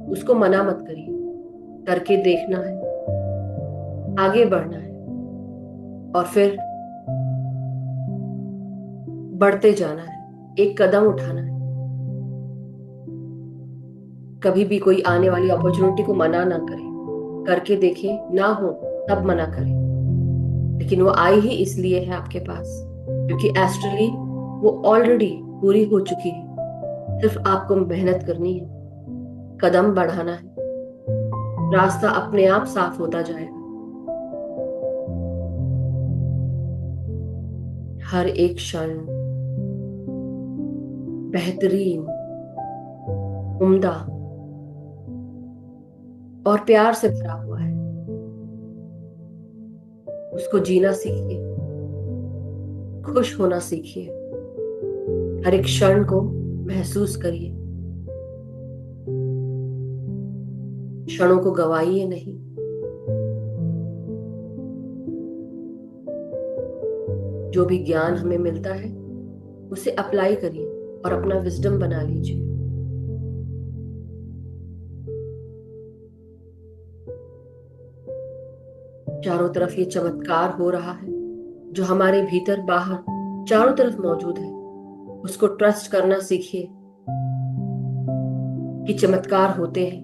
उसको मना मत करिए, करके देखना है, आगे बढ़ना है और फिर बढ़ते जाना है, एक कदम उठाना है। कभी भी कोई आने वाली अपॉर्चुनिटी को मना ना करें, करके देखें, ना हो तब मना करें। लेकिन वो आई ही इसलिए है आपके पास क्योंकि एस्ट्रली वो ऑलरेडी पूरी हो चुकी है। सिर्फ आपको मेहनत करनी है, कदम बढ़ाना है, रास्ता अपने आप साफ होता जाएगा। हर एक क्षण बेहतरीन, उम्दा और प्यार से भरा हुआ है। उसको जीना सीखिए, खुश होना सीखिए, हर एक क्षण को महसूस करिए, क्षणों को गवाइए नहीं। जो भी ज्ञान हमें मिलता है उसे अप्लाई करिए और अपना विजडम बना लीजिए। चारों तरफ ये चमत्कार हो रहा है जो हमारे भीतर बाहर चारों तरफ मौजूद है। उसको ट्रस्ट करना सीखिए कि चमत्कार होते हैं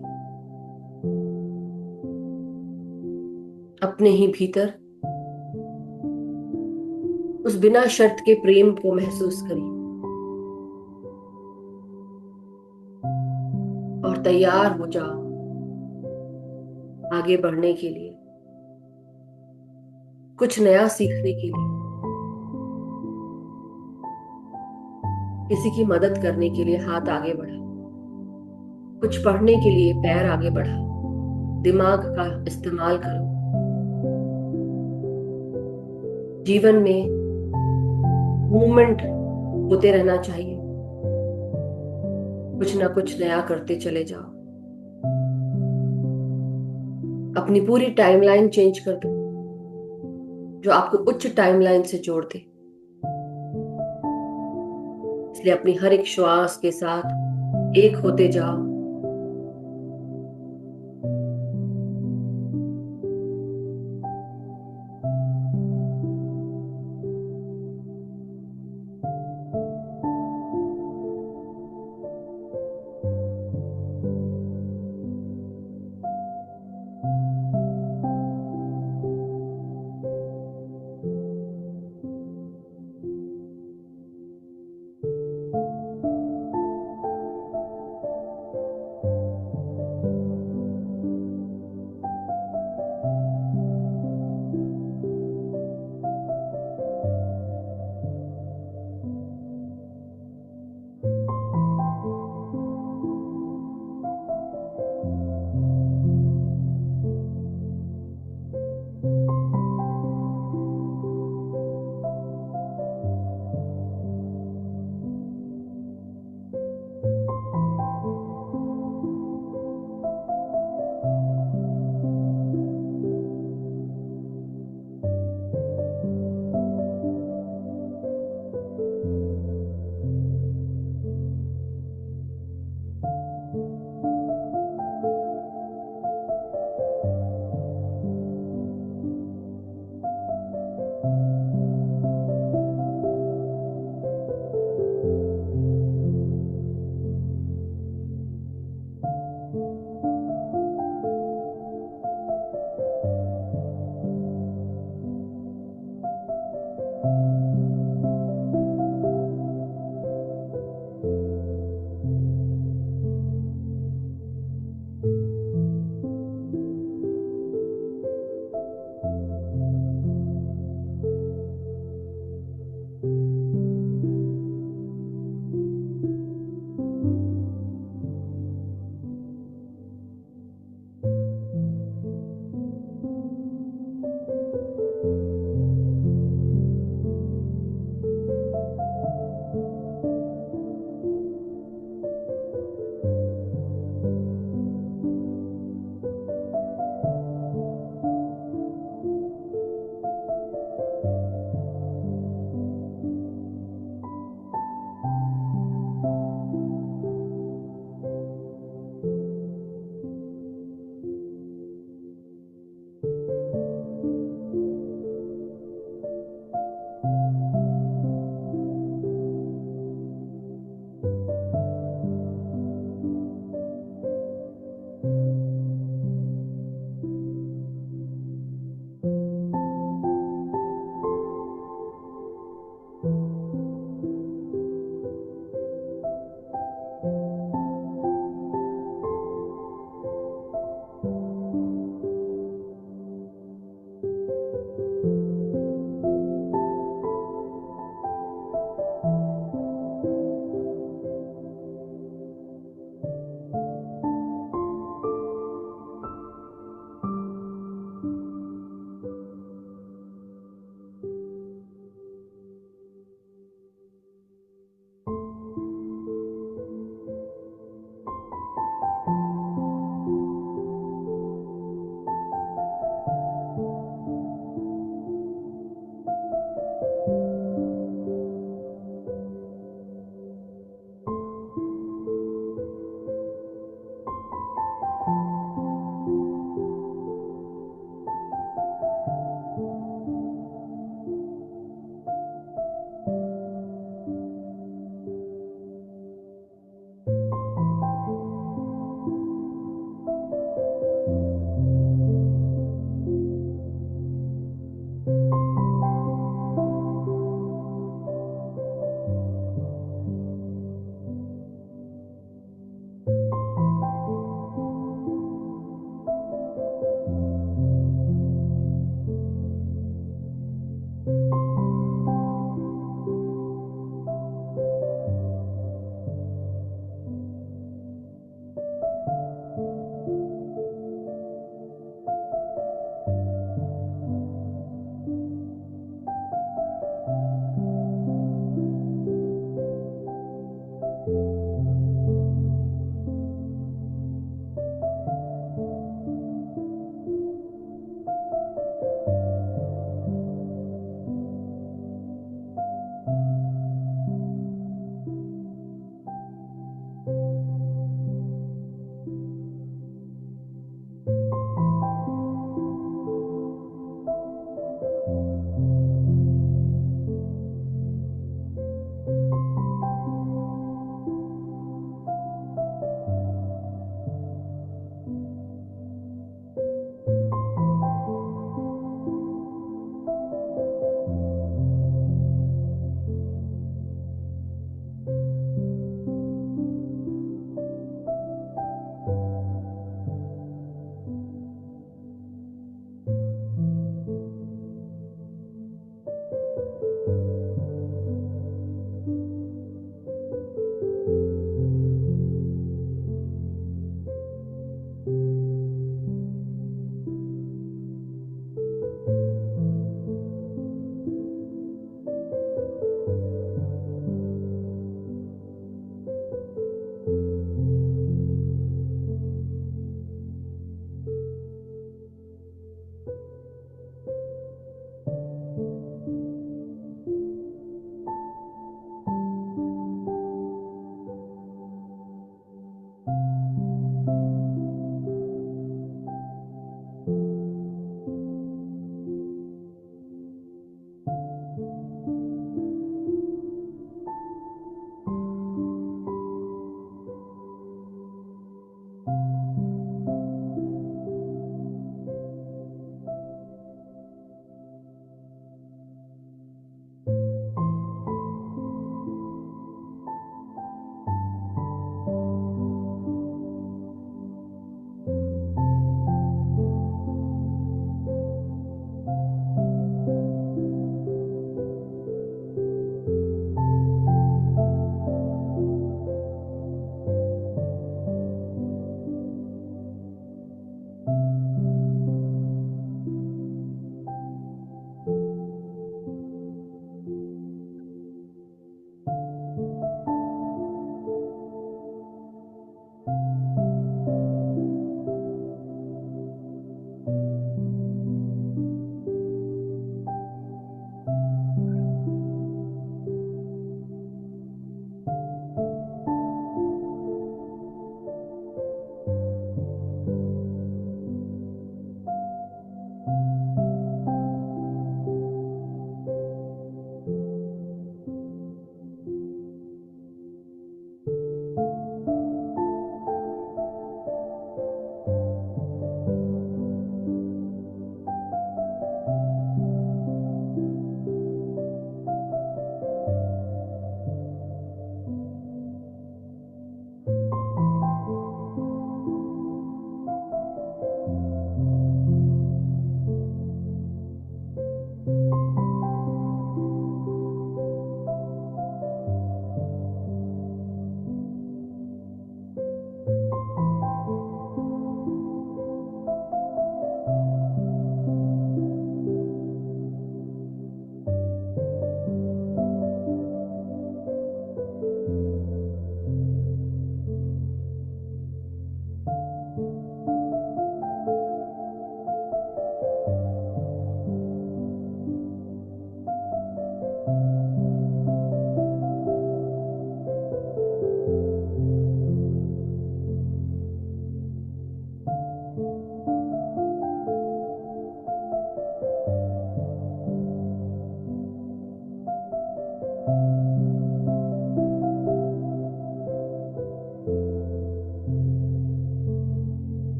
अपने ही भीतर। उस बिना शर्त के प्रेम को महसूस करिए और तैयार हो जाओ आगे बढ़ने के लिए, कुछ नया सीखने के लिए, किसी की मदद करने के लिए हाथ आगे बढ़ा, कुछ पढ़ने के लिए पैर आगे बढ़ा, दिमाग का इस्तेमाल करो। जीवन में मूवमेंट होते रहना चाहिए, कुछ ना कुछ नया करते चले जाओ। अपनी पूरी टाइमलाइन चेंज कर दो जो आपको उच्च टाइमलाइन से जोड़ दे। इसलिए अपनी हर एक श्वास के साथ एक होते जाओ।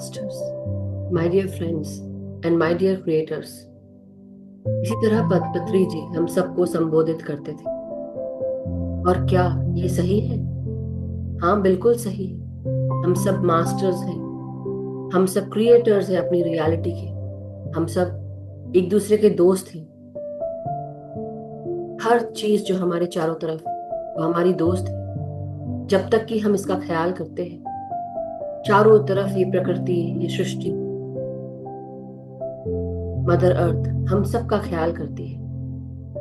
masters, my dear friends and my dear creators. इसी तरह पत्री जी हम सबको संबोधित करते थे। और क्या ये सही है? हाँ, बिल्कुल सही है। हम सब मास्टर्स हैं, हम सब क्रिएटर्स हैं अपनी रियलिटी के, हम सब एक दूसरे के दोस्त हैं। हर चीज जो हमारे चारों तरफ वो हमारी दोस्त है, जब तक कि हम इसका ख्याल करते हैं। चारों तरफ ये प्रकृति, ये सृष्टि, मदर अर्थ हम सबका ख्याल करती है,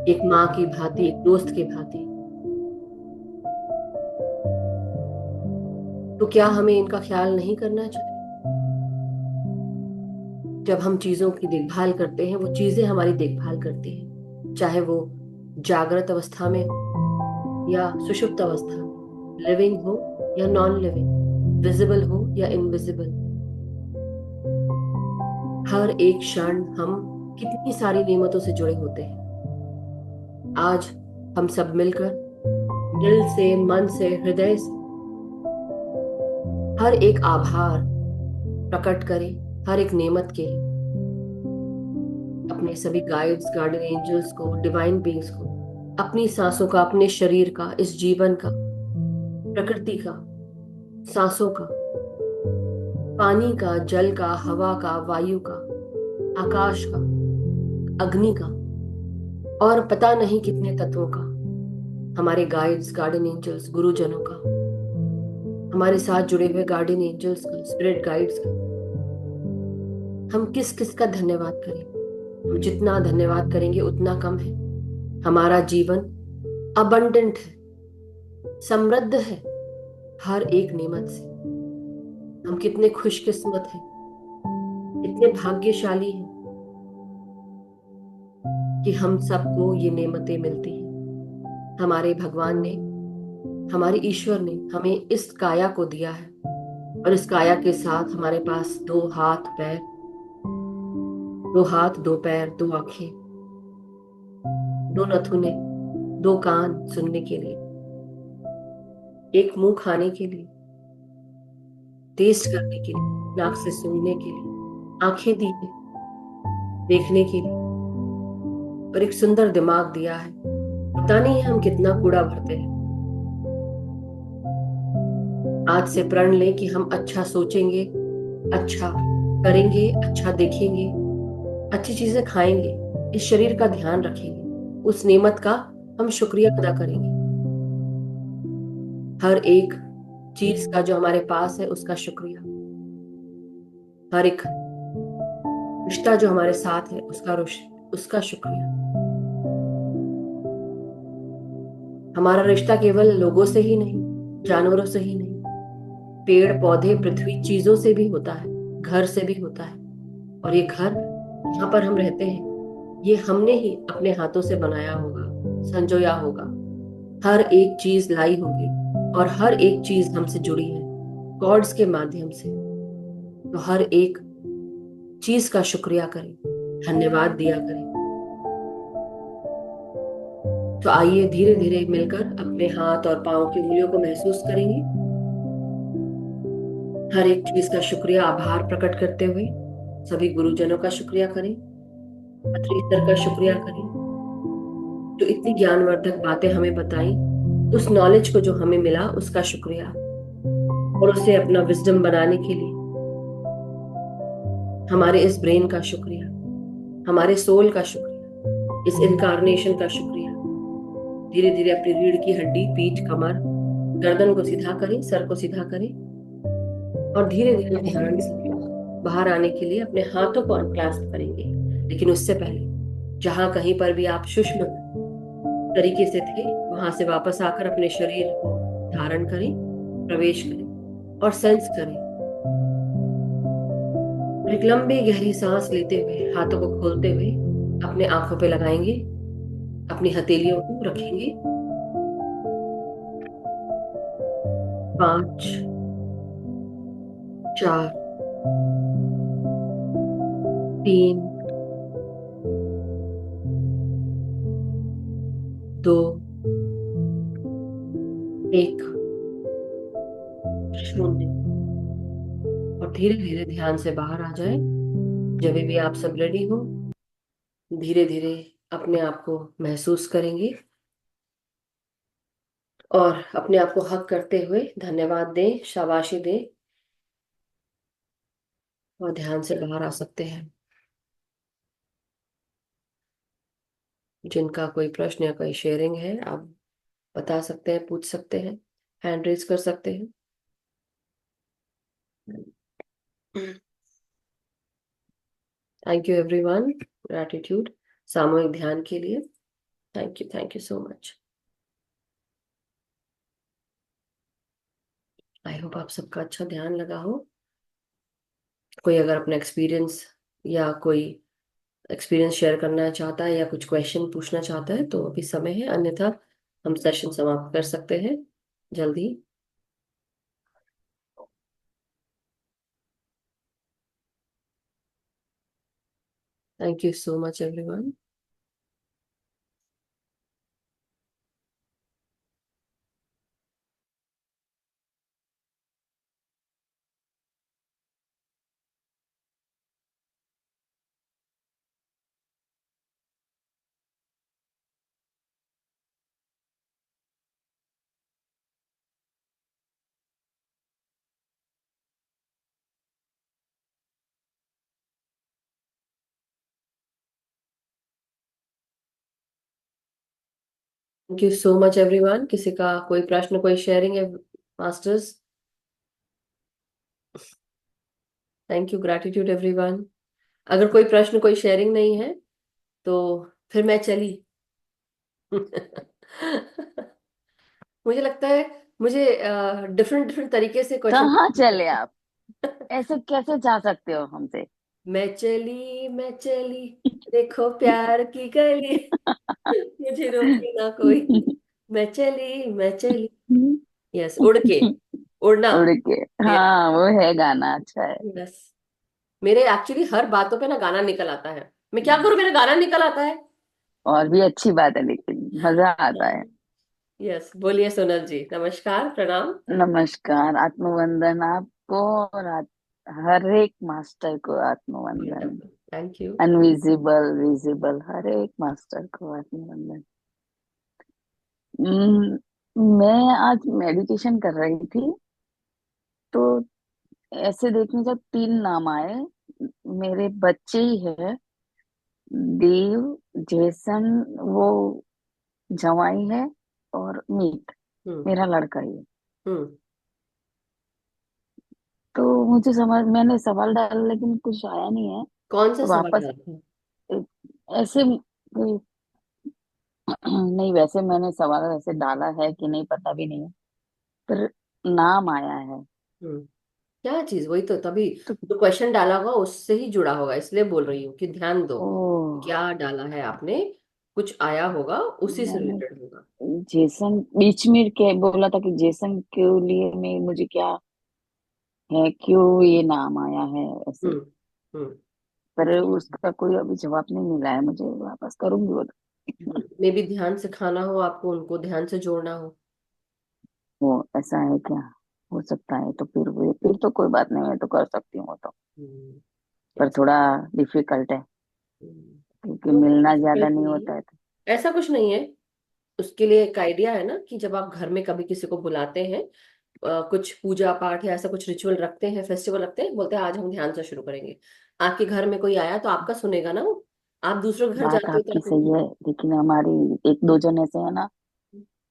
एक माँ की भांति, एक दोस्त की भांति। तो क्या हमें इनका ख्याल नहीं करना चाहिए? जब हम चीजों की देखभाल करते हैं, वो चीजें हमारी देखभाल करती हैं, चाहे वो जागृत अवस्था में हो या सुषुप्त अवस्था में, लिविंग हो या नॉन लिविंग, विजिबल हो या इनविजिबल। हर एक क्षण हम कितनी सारी नेमतों से जुड़े होते हैं। आज हम सब मिलकर दिल से, मन से, हृदय से हर एक आभार प्रकट करें, हर एक नेमत के लिए। अपने सभी गाइड्स, गार्डियन एंजल्स को, डिवाइन बीइंग्स को, अपनी सांसों का, अपने शरीर का, इस जीवन का, प्रकृति का, सांसों का, पानी का, जल का, हवा का, वायु का, आकाश का, अग्नि का और पता नहीं कितने तत्वों का, हमारे गाइड्स, गार्डियन एंजल्स, गुरुजनों का, हमारे साथ जुड़े हुए गार्डियन एंजल्स का, स्पिरिट गाइड्स का। हम किस किस का धन्यवाद करें? हम जितना धन्यवाद करेंगे उतना कम है। हमारा जीवन अबंडेंट है, समृद्ध है हर एक नेमत से। हम कितने खुशकिस्मत हैं, इतने भाग्यशाली हैं कि हम सबको ये नेमतें मिलती हैं। हमारे भगवान ने, हमारे ईश्वर ने हमें इस काया को दिया है और इस काया के साथ हमारे पास 2 हाथ, पैर, 2 हाथ, 2 पैर, 2 आंखें, 2 नथुने, 2 कान सुनने के लिए, 1 मुंह खाने के लिए, टेस्ट करने के लिए, नाक से सूंघने के लिए, आंखें दी है देखने के लिए, और एक सुंदर दिमाग दिया है। पता नहीं है हम कितना कूड़ा भरते हैं। आज से प्रण लें कि हम अच्छा सोचेंगे, अच्छा करेंगे, अच्छा देखेंगे, अच्छी चीजें खाएंगे, इस शरीर का ध्यान रखेंगे, उस नेमत का हम शुक्रिया अदा करेंगे। हर एक चीज का जो हमारे पास है उसका शुक्रिया, हर एक रिश्ता जो हमारे साथ है उसका शुक्रिया। हमारा रिश्ता केवल लोगों से ही नहीं, जानवरों से ही नहीं, पेड़ पौधे, पृथ्वी, चीजों से भी होता है, घर से भी होता है। और ये घर जहाँ पर हम रहते हैं, ये हमने ही अपने हाथों से बनाया होगा, संजोया होगा। हर एक चीज लाई होगी और हर एक चीज हमसे जुड़ी है कॉर्ड्स के माध्यम से। तो हर एक चीज का शुक्रिया करें, धन्यवाद दिया करें। तो आइए धीरे धीरे मिलकर अपने हाथ और पांव की उंगलियों को महसूस करेंगे। हर एक चीज का शुक्रिया, आभार प्रकट करते हुए सभी गुरुजनों का शुक्रिया करें, पत्री सर का शुक्रिया करें जो इतनी ज्ञानवर्धक बातें हमें बताई, उस नॉलेज को जो हमें मिला उसका शुक्रिया, और उसे अपना विजडम बनाने के लिए हमारे इस ब्रेन का शुक्रिया, हमारे सोल का शुक्रिया, इस इनकारनेशन का शुक्रिया। धीरे धीरे अपनी रीढ़ की हड्डी, पीठ, कमर, गर्दन को सीधा करें, सर को सीधा करें और धीरे धीरे ध्यान से बाहर आने के लिए अपने हाथों को अनक्लास्प करेंगे। लेकिन उससे पहले जहां कहीं पर भी आप सूक्ष्म तरीके से थे, वहां से वापस आकर अपने शरीर को धारण करें, प्रवेश करें और सेंस करें। एक लंबी गहरी सांस लेते हुए, हाथों को खोलते हुए अपने आंखों पे लगाएंगे, अपनी हथेलियों को रखेंगे। 5, 4, 3, 2, 1, 0। और धीरे धीरे ध्यान से बाहर आ जाए। जब भी आप सब रेडी हो, धीरे धीरे अपने आप को महसूस करेंगे और अपने आप को हक करते हुए धन्यवाद दें, शाबाशी दें और ध्यान से बाहर आ सकते हैं। जिनका कोई प्रश्न या कोई शेयरिंग है, आप बता सकते हैं, पूछ सकते हैं, हैंड रेज कर सकते हैं। थैंक यू एवरीवन, ग्रैटिट्यूड सामूहिक ध्यान के लिए। Thank you so much. I hope आप सबका अच्छा ध्यान लगा हो। कोई अगर अपना एक्सपीरियंस या कोई एक्सपीरियंस शेयर करना चाहता है या कुछ क्वेश्चन पूछना चाहता है तो अभी समय है, अन्यथा हम सेशन समाप्त कर सकते हैं जल्दी। Thank you so much everyone. Thank you so much everyone. किसी का कोई प्रश्न, कोई शेयरिंग है masters? Thank you, gratitude everyone. अगर कोई प्रश्न, कोई शेयरिंग नहीं है तो फिर मैं चली। मुझे लगता है मुझे डिफरेंट डिफरेंट तरीके से क्वेश्चन। कहाँ चले आप? ऐसे कैसे जा सकते हो हमसे? मैं चली, देखो प्यार की गली, मुझे रोके ना कोई। मैं चली। यस, उड़ के, उड़ना। उड़ के। मेरा, हाँ, वो है गाना, अच्छा है। यस, मेरे एक्चुअली हर बातों पे ना गाना निकल आता है। मैं क्या करूं, मेरा गाना निकल आता है। और भी अच्छी बात है, लेकिन मजा आता है। यस, बोलिए सोनल जी, नमस्कार, प्रणाम। नमस्कार, आत्मवंदन आपको और हर एक मास्टर को आत्मवंदन। Thank you. अनविजिबल, विजिबल, हर एक मास्टर को आत्मवंदन। मैं आज मेडिटेशन कर रही थी, तो ऐसे देखने जब तीन नाम आए, मेरे बच्चे ही है, देव, जेसन, वो जवाई है, और मीत हम्म। मेरा लड़का ही है। हम्म। तो मुझे समझ, मैंने सवाल डाला लेकिन कुछ आया नहीं है। कौन सा तो सवाल वापस डाला था? ऐसे कोई नहीं, वैसे मैंने सवाल ऐसे डाला है कि नहीं पता भी नहीं है, पर नाम आया है। हम्म। क्या चीज, वही तो, तभी तो जो क्वेश्चन डाला होगा उससे ही जुड़ा होगा, इसलिए बोल रही हूँ कि ध्यान दो। ओ, क्या डाला है आपने, कुछ आया होगा, उसी से मैंने रिलेटेड होगा। जेसन बीच में क्या बोला था कि जेसन के लिए में मुझे क्या है, क्यों ये नाम आया है ऐसे। हम्म। हम्म। पर उसका कोई अभी जवाब नहीं मिला है मुझे, वापस करूंगी मे भी ध्यान सिखाना हो आपको, उनको ध्यान से जोड़ना हो। वो ऐसा है क्या? हो सकता है, तो फिर तो कोई बात नहीं, मैं तो कर सकती हूँ वो तो। हम्म। पर yes। थोड़ा डिफिकल्ट है, हम्म। क्योंकि तो मिलना ज्यादा difficult नहीं नहीं है, होता है तो। ऐसा कुछ नहीं है। उसके लिए एक आइडिया है ना कि जब आप घर में कभी किसी को बुलाते हैं, कुछ पूजा पाठ या ऐसा कुछ रिचुअल रखते हैं, फेस्टिवल रखते हैं, बोलते हैं आज हम ध्यान से शुरू करेंगे। आपके घर में कोई आया तो आपका सुनेगा ना वो। आप दूसरों के घर बात जाते हो तो आपकी आप, सही है, लेकिन हमारी एक दो जन ऐसे है ना,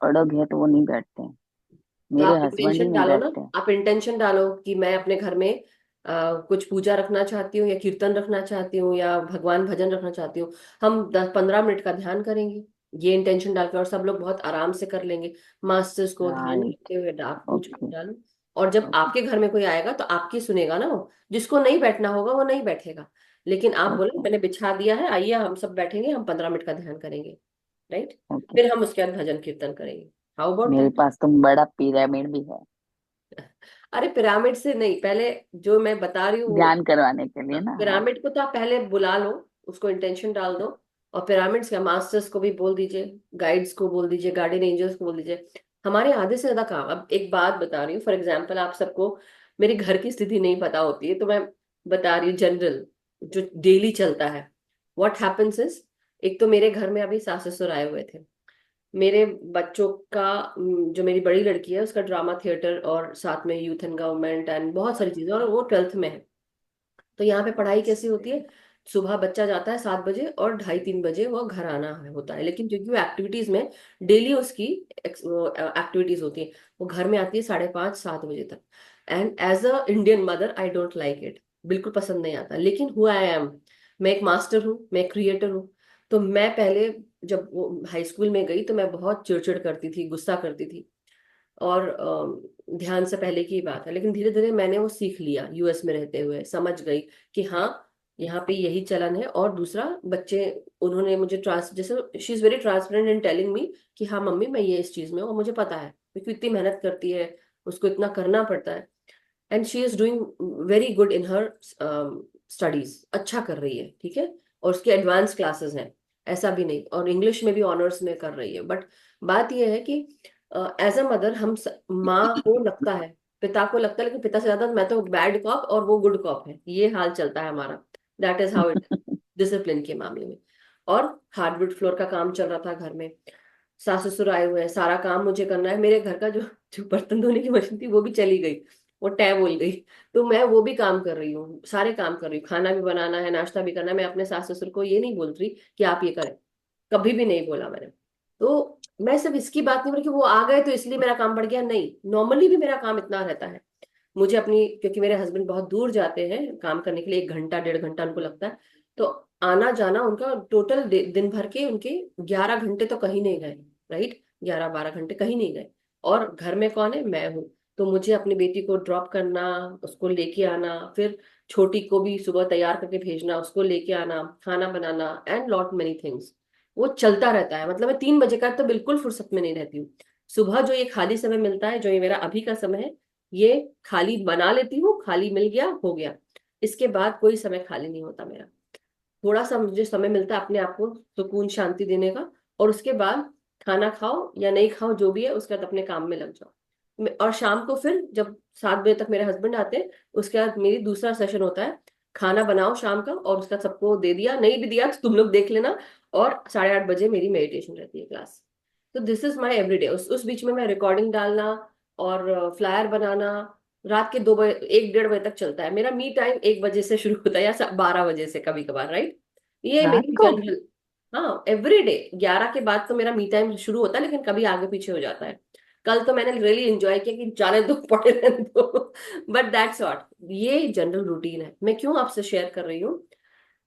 अड़ग है, तो वो नहीं बैठते हैं। तो मेरे आप हस्बैंड ही इंटेंशन नहीं डालो ना। बैठते हैं। आप इंटेंशन डालो कि मैं अपने घर में कुछ पूजा रखना चाहती हूँ या कीर्तन रखना चाहती हूँ या भगवान भजन रखना चाहती हूँ। हम 10-15 मिनट का ध्यान करेंगे, ये इंटेंशन डाल के, और सब लोग बहुत आराम से कर लेंगे। मास्टर्स को ध्यान में राइट। रखते हुए डाक पूछ ओके। डालो। और जब ओके। आपके घर में कोई आएगा तो आपकी सुनेगा ना वो। जिसको नहीं बैठना होगा वो नहीं बैठेगा। लेकिन आप बोले ओके। मैंने बिछा दिया है, आइए हम सब बैठेंगे, हम 15 मिनट का ध्यान करेंगे। राइट। ओके। फिर हम उसके बाद भजन कीर्तन करेंगे। हाउ अबाउट मेरे दैट? पास तो बड़ा पिरामिड भी है, अरे पिरामिड से नहीं, पहले जो मैं बता रही हूँ वो, ध्यान करवाने के लिए ना। हाँ। पिरामिड को तो आप पहले बुला लो, उसको इंटेंशन डाल दो। और पिरामिड्स के मास्टर्स को भी बोल दीजिए, गाइड्स को बोल दीजिए, गार्डियन एंजल्स को बोल दीजिए। हमारे आधे से ज्यादा काम, अब एक बात बता रही हूँ, फॉर एग्जाम्पल आप सबको मेरे घर की स्थिति नहीं पता होती है, तो मैं बता रही हूँ जनरल जो डेली चलता है। व्हाट हैपेंस इज, एक तो मेरे घर में अभी सास ससुर आए हुए थे। मेरे बच्चों का जो मेरी बड़ी लड़की है उसका ड्रामा थिएटर और साथ में यूथ एंड गवर्नमेंट एंड बहुत सारी चीजें, और वो 12th में है। तो यहाँ पे पढ़ाई कैसी होती है, सुबह बच्चा जाता है 7 बजे और 2:30-3 बजे वो घर आना होता है। लेकिन क्योंकि वो एक्टिविटीज में डेली उसकी एक्टिविटीज होती है, वो घर में आती है 5:30-7 बजे तक। And as a Indian mother I don't like it, बिल्कुल पसंद नहीं आता। लेकिन हु आई एम, मैं एक मास्टर हूँ, मैं क्रिएटर हूँ। तो मैं पहले जब वो हाई स्कूल में गई तो मैं बहुत चिड़चिड़ करती थी, गुस्सा करती थी, और ध्यान से पहले की बात है। लेकिन धीरे धीरे मैंने वो सीख लिया, यूएस में रहते हुए समझ गई कि हाँ यहाँ पे यही चलन है। और दूसरा, बच्चे उन्होंने मुझे ट्रांस जैसे she is very transparent in telling me कि हाँ मम्मी मैं ये इस चीज में हूँ, और मुझे पता है क्योंकि इतनी मेहनत करती है, उसको इतना करना पड़ता है। And she is doing very good in her studies, अच्छा कर रही है, ठीक है। और उसके एडवांस क्लासेस हैं, ऐसा भी नहीं, और इंग्लिश में भी ऑनर्स में कर रही है। बट बात यह है कि एज अ मदर माँ को लगता है, पिता को लगता है, लेकिन पिता से ज्यादा मैं तो बैड कॉप और वो गुड कॉप है, ये हाल चलता है हमारा। That is how it, discipline के मामले में। और हार्डवुड फ्लोर का काम चल रहा था घर में, सास ससुर आए हुए हैं, सारा काम मुझे करना है। मेरे घर का जो जो बर्तन धोने की मशीन थी वो भी चली गई, वो टैब बोल गई। तो मैं वो भी काम कर रही हूँ, सारे काम कर रही हूँ, खाना भी बनाना है, नाश्ता भी करना है। मैं अपने सास ससुर को ये नहीं बोल रही कि आप ये करें, कभी भी नहीं बोला मैंने। तो मैं सिर्फ इसकी बात नहीं बोली कि वो आ गए तो इसलिए मेरा काम बढ़ गया, नहीं, नॉर्मली भी मेरा काम इतना रहता है। मुझे अपनी, क्योंकि मेरे हस्बैंड बहुत दूर जाते हैं काम करने के लिए, 1 घंटा 1.5 घंटा उनको लगता है। तो आना जाना उनका टोटल दिन भर के उनके 11 घंटे तो कहीं नहीं गए, राइट, 11-12 घंटे कहीं नहीं गए। और घर में कौन है, मैं हूँ। तो मुझे अपनी बेटी को ड्रॉप करना, उसको लेके आना, फिर छोटी को भी सुबह तैयार करके भेजना, उसको लेके आना, खाना बनाना, एंड लॉट मेनी थिंग्स, वो चलता रहता है। मतलब मैं 3 बजे का तो बिल्कुल फुर्सत में नहीं रहती हूँ। सुबह जो ये खाली समय मिलता है, जो ये मेरा अभी का समय है, ये खाली बना लेती हूँ, खाली मिल गया हो गया। इसके बाद कोई समय खाली नहीं होता मेरा। थोड़ा सा मुझे समय मिलता है अपने आप को सुकून शांति देने का, और उसके बाद खाना खाओ या नहीं खाओ जो भी है, उसके बाद अपने काम में लग जाओ। और शाम को फिर जब 7 बजे तक मेरे हस्बैंड आते हैं, उसके बाद मेरी दूसरा सेशन होता है, खाना बनाओ शाम का, और उसका सबको दे दिया, नहीं भी दिया तो तुम लोग देख लेना। और 8:30 बजे मेरी मेडिटेशन रहती है क्लास। तो दिस इज माई एवरीडे। उस बीच में मैं रिकॉर्डिंग डालना और फ्लायर बनाना, रात के 2 बजे 1-1:30 बजे तक चलता है मेरा। मी टाइम 1 बजे से शुरू होता है या 12 बजे से कभी कभार, राइट। ये रात मेरी को? जनरल, हाँ एवरीडे 11 के बाद तो मेरा मी टाइम शुरू होता है, लेकिन कभी आगे पीछे हो जाता है। कल तो मैंने रियली एंजॉय किया कि जाने दो, पड़े रहने दो। बट दैट्स व्हाट, ये जनरल रूटीन है। मैं क्यों आपसे शेयर कर रही हूँ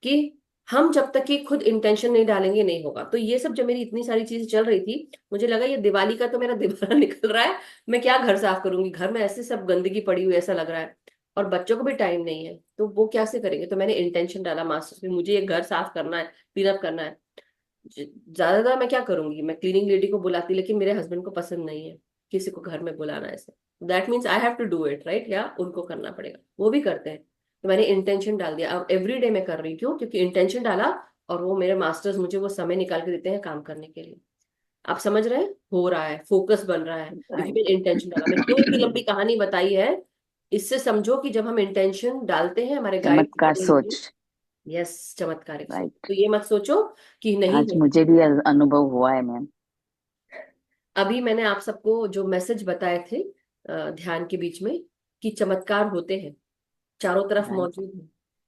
कि हम जब तक कि खुद इंटेंशन नहीं डालेंगे नहीं होगा। तो ये सब जो मेरी इतनी सारी चीजें चल रही थी, मुझे लगा ये दिवाली का तो मेरा दिवाला निकल रहा है, मैं क्या घर साफ करूंगी, घर में ऐसे सब गंदगी पड़ी हुई ऐसा लग रहा है, और बच्चों को भी टाइम नहीं है तो वो कैसे करेंगे। तो मैंने इंटेंशन डाला मास्टर्स में, मुझे ये घर साफ करना है, क्लीन अप करना है। ज्यादातर मैं क्या करूंगी, मैं क्लीनिंग लेडी को बुलाती, लेकिन मेरे हस्बैंड को पसंद नहीं है किसी को घर में बुलाना ऐसे। That means I have to do it, right, या उनको करना पड़ेगा, वो भी करते हैं। तो मैंने इंटेंशन डाल दिया, अब एवरी डे मैं कर रही हूँ। क्यों? क्योंकि इंटेंशन डाला, और वो मेरे मास्टर्स मुझे वो समय निकाल के देते हैं काम करने के लिए। आप समझ रहे हैं, हो रहा है, फोकस बन रहा है, क्योंकि मैंने राइट। इंटेंशन डाला। मैं क्यों इतनी लंबी कहानी बताई है, इससे समझो कि जब हम इंटेंशन डालते हैं, हमारे चमत्कार गाइड। सोच। यस, चमत्कारिक सोच। राइट। तो ये मत सोचो कि नहीं आज हो। मुझे भी अनुभव हुआ है मैम। अभी मैंने आप सबको जो मैसेज बताए थे ध्यान के बीच में, कि चमत्कार होते हैं, चारों तरफ राइट। मौजूद है।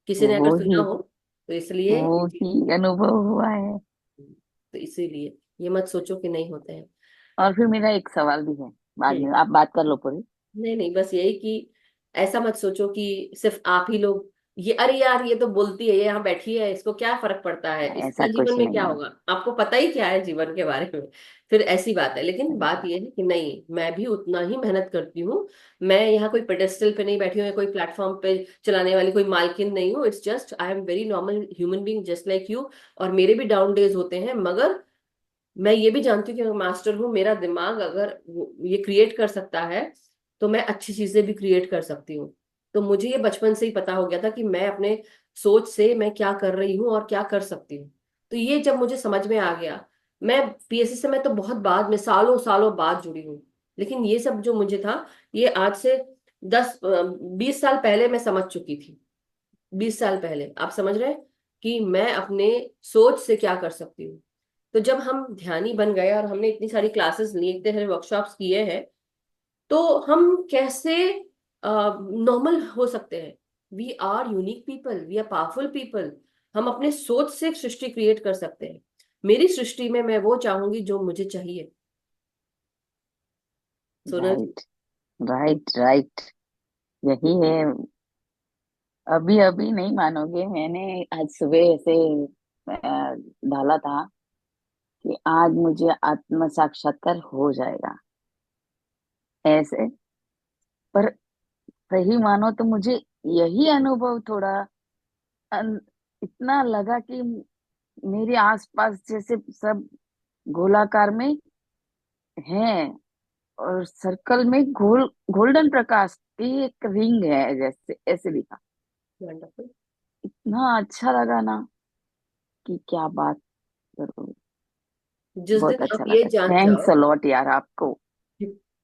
किसी ने वो अगर सुना ही हो तो इसलिए, वो ही अनुभव हुआ है। तो इसीलिए ये मत सोचो कि नहीं होते हैं। और फिर मेरा एक सवाल भी है, बाद हम्म। में आप बात कर लो पूरी। नहीं नहीं, बस यही कि ऐसा मत सोचो कि सिर्फ आप ही लोग ये, अरे यार ये तो बोलती है, ये यहाँ बैठी है, इसको क्या फर्क पड़ता है, ऐसा इसका जीवन कुछ में नहीं क्या है। होगा, आपको पता ही क्या है जीवन के बारे में। फिर ऐसी बात है। लेकिन सही बात बात। ये है कि नहीं, मैं भी उतना ही मेहनत करती हूँ। मैं यहाँ कोई पेडेस्टल पे नहीं बैठी हूँ, या कोई प्लेटफॉर्म पे चलाने वाली कोई मालकिन नहीं हूँ। It's just I am very normal human being just like you. और मेरे भी डाउन डेज होते हैं, मगर मैं ये भी जानती हूँ कि मैं मास्टर हूँ, मेरा दिमाग अगर ये क्रिएट कर सकता है, तो मैं अच्छी चीजें भी क्रिएट कर सकती हूँ। तो मुझे ये बचपन से ही पता हो गया था कि मैं अपने सोच से मैं क्या कर रही हूँ और क्या कर सकती हूँ। तो ये जब मुझे समझ में आ गया, मैं पीएससी से मैं तो बहुत बाद में, सालों सालों बाद जुड़ी हूँ। लेकिन ये सब जो मुझे था, ये आज से 20 साल पहले मैं समझ चुकी थी। 20 साल पहले आप समझ रहे हैं कि मैं अपने सोच से क्या कर सकती हूँ। तो जब हम ध्यानी बन गए और हमने इतनी सारी क्लासेस ली, इतने सारे वर्कशॉप्स किए हैं, तो हम कैसे नॉर्मल हो सकते हैं। We are unique people, we are powerful people. हम अपने सोच से एक सृष्टि क्रिएट कर सकते हैं। मेरी सृष्टि में मैं वो चाहूंगी जो मुझे चाहिए। सोनल जी। राइट, राइट, राइट, यही है। अभी अभी नहीं मानोगे, मैंने आज सुबह ऐसे डाला था कि आज मुझे आत्म साक्षात्कार हो जाएगा ऐसे। पर सही मानो तो मुझे यही अनुभव थोड़ा अन, इतना लगा कि मेरे आसपास जैसे सब गोलाकार में हैं, और सर्कल में गोल्डन प्रकाश की एक रिंग है, जैसे ऐसे दिखा। वंडरफुल। इतना अच्छा लगा ना कि क्या बात करूं। जिस बहुत दिन आप अच्छा ये लगा, जान थैंक्स जाओ। अलॉट यार आपको।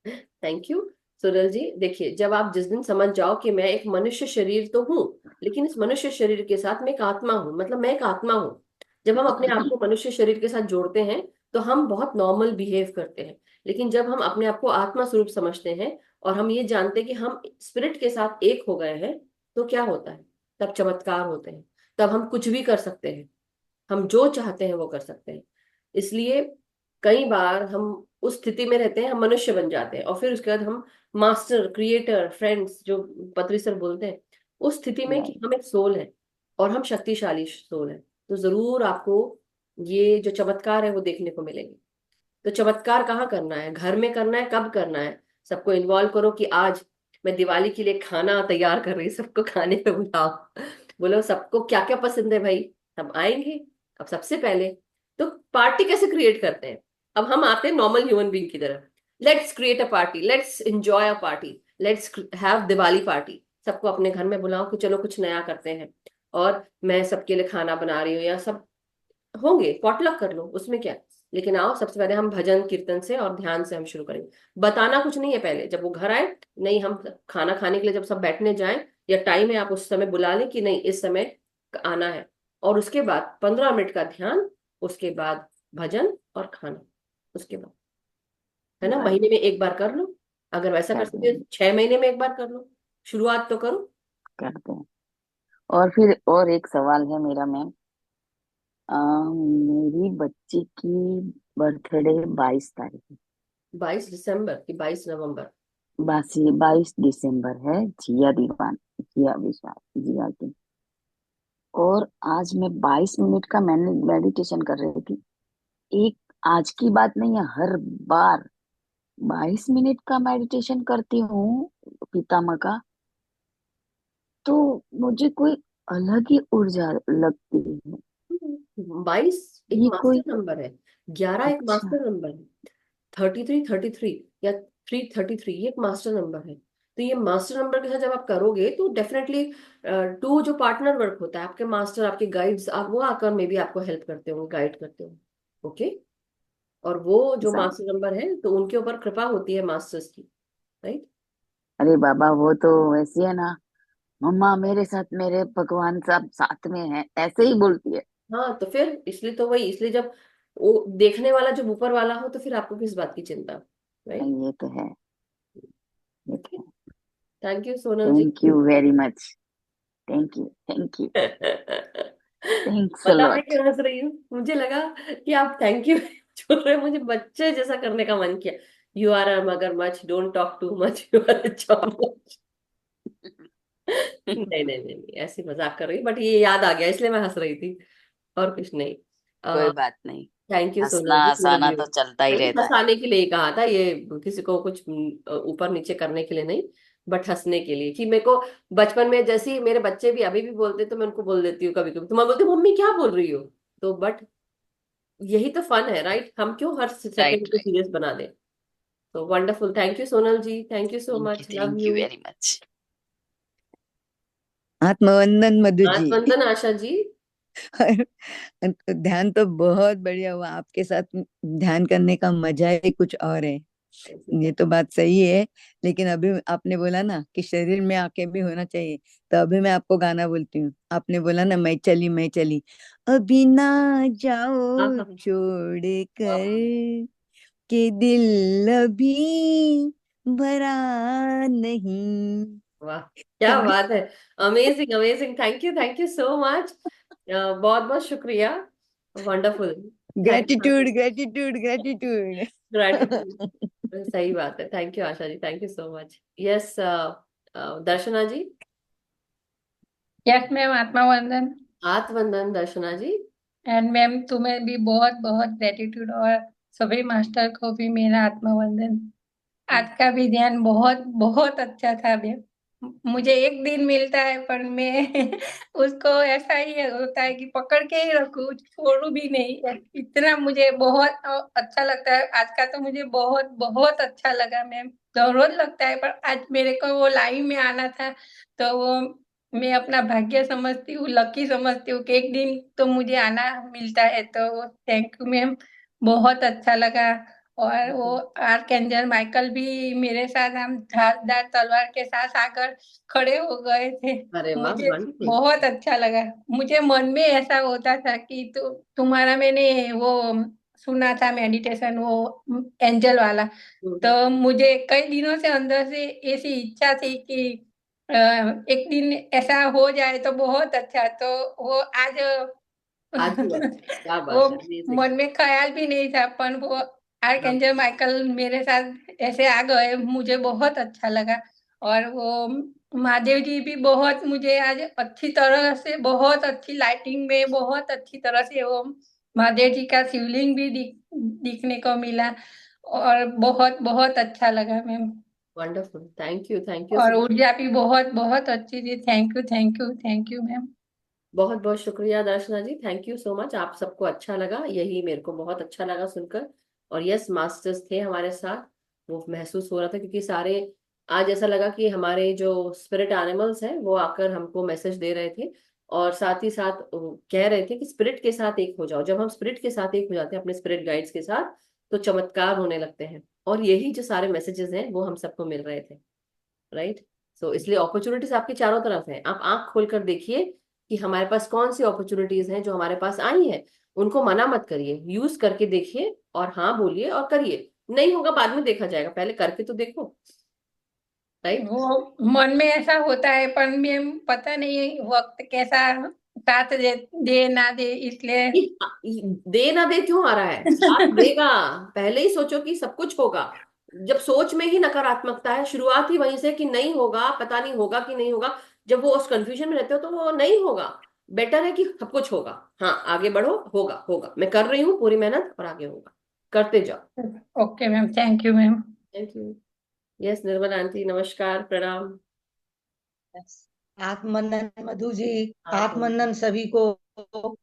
Thank you Sunil ji. देखिए, जब आप जिस दिन समझ जाओ कि मैं एक मनुष्य शरीर तो हूँ, लेकिन इस मनुष्य शरीर के साथ मैं एक आत्मा हूँ, मतलब मैं एक आत्मा हूँ। जब हम अपने आप को मनुष्य शरीर के साथ जोड़ते हैं तो हम बहुत नॉर्मल बिहेव करते हैं। लेकिन जब हम अपने आप को आत्मा स्वरूप समझते हैं और हम ये जानते हैं कि हम स्पिरिट के साथ एक हो गए हैं, तो क्या होता है? तब चमत्कार होते हैं। तब हम कुछ भी कर सकते हैं। हम जो चाहते हैं वो कर सकते हैं। इसलिए कई बार हम उस स्थिति में रहते हैं, हम मनुष्य बन जाते हैं और फिर उसके बाद हम मास्टर, क्रिएटर, फ्रेंड्स जो पत्री सर बोलते हैं, उस स्थिति में कि हम एक सोल है और हम शक्तिशाली सोल है। तो जरूर आपको ये जो चमत्कार है वो देखने को मिलेंगे। तो चमत्कार कहाँ करना है? घर में करना है? कब करना है? सबको इन्वॉल्व करो कि आज मैं दिवाली के लिए खाना तैयार कर रही हूँ, सबको खाने पे बुलाओ। बोलो सबको क्या क्या पसंद है भाई, सब आएंगे। अब सबसे पहले तो पार्टी कैसे क्रिएट करते हैं? अब हम आते हैं नॉर्मल ह्यूमन बीइंग की तरह। Let's create a party, let's enjoy a party, let's have Diwali party. सबको अपने घर में बुलाओ कि चलो कुछ नया करते हैं, और मैं सबके लिए खाना बना रही हूँ, या सब होंगे, पॉटलक कर लो, उसमें क्या है? लेकिन आओ, सबसे पहले हम भजन कीर्तन से और ध्यान से हम शुरू करेंगे। बताना कुछ नहीं है पहले, जब वो घर आए, नहीं हम खाना खाने के लिए जब सब बैठने जाएं या टाइम है, आप उस समय बुला लें कि नहीं इस समय आना है। और उसके बाद 15 मिनट का ध्यान, उसके बाद भजन और खाना, उसके बाद, है ना, राइट, महीने में एक बार कर लो। अगर वैसा कर कर सकते हो देंगे, 6 महीने में एक बार कर लो। शुरुआत तो करो। करते हैं। और फिर और एक सवाल है मेरा मैम। मेरी बच्ची की बर्थडे 22 तारीख है। 22 दिसंबर की 22 नवंबर? 22 दिसंबर है। जिया दीवान, जिया विश्वास, जिया की। और आज मैं 22 मिनट का मैंने मेडिटेशन कर रही थी। एक आज की बात नहीं है, हर बार 22 मिनट का मेडिटेशन करती हूँ पितामह का, तो मुझे कोई अलग ही ऊर्जा लगती है। 22 एक ये मास्टर कोई नंबर है। 11 एक अच्छा, मास्टर नंबर है। 33 या 333 ये एक मास्टर नंबर है। तो ये मास्टर नंबर के साथ जब आप करोगे तो डेफिनेटली टू जो पार्टनर वर्क होता है, आपके मास्टर, आपके गाइड्स, आप वो आकर मे भी आपको हेल्प करते होंगे, गाइड करते होंगे। ओके। और वो जो ऐसा। मास्टर नंबर है तो उनके ऊपर कृपा होती है मास्टर्स की, राइट। अरे बाबा, वो तो वैसी है ना, मम्मा मेरे साथ मेरे भगवान सब साथ में है, ऐसे ही बोलती है। हाँ, तो फिर इसलिए तो वही, इसलिए जब वो देखने वाला जब ऊपर वाला हो तो फिर आपको किस बात की चिंता, राइट। ये तो है, ये ओके। तो है। Thank you Sonal ji. Thank you very much. Thank you, thank you. Thanks पता मैं अलॉट। क्यों हंस रही हूँ? मुझे लगा कि आप थैंक यू छोड़ रहे हो, मुझे बच्चे जैसा करने का मन किया। यू आर अ मगरमच्छ, don't talk too much, you are a चौमच। नहीं नहीं नहीं नहीं, ऐसी मजाक कर रही, बट ये याद आ गया इसलिए मैं हंस रही थी, और कुछ नहीं। कोई बात नहीं, थैंक यू हंसना सोनल जी, मेरे हंसाना लिए। तो चलता ही मैंने रहता है। हंसाने के लिए ही कहा था ये, किसी को कुछ ऊपर नीचे करने के लिए नहीं, बट हंसने के लिए। कि मेरे को बचपन में, जैसे ही मेरे बच्चे भी अभी भी बोलते तो मैं उनको बोल देती हूँ कभी कभी, तो मैं बोलती हूँ मम्मी क्या बोल रही हो। तो बट यही तो फन है, राइट। हम क्यों हर सेकंड राइट, को राइट। सीरियस बना दें? तो wonderful, thank you Sonal ji, thank you so thank you, much, love thank you you. Very much. आत्मवंदन मधु जी। आत्मंदन आशा जी। ध्यान तो बहुत बढ़िया हुआ आपके साथ। ध्यान करने का मजा ही कुछ और है। ये तो बात सही है। लेकिन अभी आपने बोला ना कि शरीर में आके भी होना चाहिए, तो अभी मैं आपको गाना बोलती हूँ। आपने बोला ना मैं चली, अभी ना हाँ जाओ हाँ। छोड़ वाह कर, के दिल अभी भरा नहीं। वाह, क्या समझे? बात है। Amazing amazing, thank you so much. बहुत बहुत शुक्रिया। Wonderful. Thank gratitude gratitude gratitude. Gratitude. सही बात है। Thank you Asha ji, thank you so much. Yes, Darshana ji. Yes ma'am, आत्मा वंदन। आत्मवंदन दर्शना जी। एंड मैम तुम्हें भी बहुत बहुत ग्रेटिट्यूड, और सभी मास्टर को भी मेरा आत्मा वंदन। आज का भी ध्यान बहुत बहुत अच्छा था मैम। मुझे एक दिन मिलता है पर मैं उसको ऐसा ही होता है कि पकड़ के ही रखूं, छोड़ू भी नहीं। इतना मुझे बहुत अच्छा लगता है। आज का तो मुझे बहुत बहुत अच्छा लगा मैम। तो रोज लगता है पर आज मेरे को वो लाइन में आना था, तो वो मैं अपना भाग्य समझती हूँ, लकी समझती हूँ कि एक दिन तो मुझे आना मिलता है। तो थैंक यू मैम, बहुत अच्छा लगा। और वो आर्कएंजल माइकल भी मेरे साथ, हम धारदार तलवार के साथ आकर खड़े हो गए थे। अरे वाह, मुझे वंडरफुल। बहुत अच्छा लगा। मुझे मन में ऐसा होता था कि तुम्हारा मैंने वो सुना था मेडिटेशन, वो एंजल वाला। तो मुझे कई दिनों से अंदर से ऐसी इच्छा थी कि एक दिन ऐसा हो जाए तो बहुत अच्छा। तो वो आज आज हुआ, क्या वो बात है, अमेजिंग। मन में ख्याल भी नहीं था, पर वो आर्कएंजल माइकल मेरे साथ ऐसे आ गए, मुझे बहुत अच्छा लगा। और वो महादेव जी भी बहुत मुझे आज अच्छी तरह से, बहुत अच्छी लाइटिंग में, बहुत अच्छी तरह से वो महादेव जी का शिवलिंग भी दिखने को मिला। और बहुत बहुत अच्छा लगा मैम। वंडरफुल, थैंक यू और सो। ऊर्जा भी बहुत बहुत अच्छी थी। Thank you thank you thank you ma'am. बहुत बहुत शुक्रिया दर्शना जी, थैंक यू सो मच। आप सबको अच्छा लगा, यही मेरे को बहुत अच्छा लगा सुनकर। और यस, मास्टर्स थे हमारे साथ, वो महसूस हो रहा था, क्योंकि सारे आज ऐसा लगा कि हमारे जो स्पिरिट एनिमल्स हैं वो आकर हमको मैसेज दे रहे थे। और साथ ही साथ कह रहे थे कि स्पिरिट के साथ एक हो जाओ। जब हम स्पिरिट के साथ एक हो जाते हैं, अपने स्पिरिट गाइड्स के साथ, तो चमत्कार होने लगते हैं। और यही जो सारे मैसेजेस हैं वो हम सबको मिल रहे थे, राइट। सो इसलिए अपॉर्चुनिटीज आपके चारों तरफ हैं। आप आंख खोलकर देखिए कि हमारे पास कौन सी अपॉर्चुनिटीज हैं जो हमारे पास आई हैं। उनको मना मत करिए, यूज करके देखिए और हाँ बोलिए और करिए। नहीं होगा बाद में देखा जाएगा, पहले करके तो देखो, राइट। वो मन में ऐसा होता है, पर मैम पता नहीं वक्त कैसा साथ दे ना दे, इसलिए। दे ना दे क्यों आ रहा है, साथ देगा। पहले ही सोचो कि सब कुछ होगा। जब सोच में ही नकारात्मकता है, शुरुआत ही वहीं से कि नहीं होगा, पता नहीं होगा कि नहीं होगा। जब वो उस कंफ्यूजन में रहते हो तो वो नहीं होगा। बेटर है कि सब कुछ होगा। हाँ, आगे बढ़ो, होगा होगा, मैं कर रही हूँ पूरी मेहनत और आगे होगा। करते जाओ। Okay ma'am, thank you ma'am. Thank you. Yes, Nirmala aunty, नमस्कार, प्रणाम। आत्मनंदन मधु जी, आप आत्मनंदन सभी को।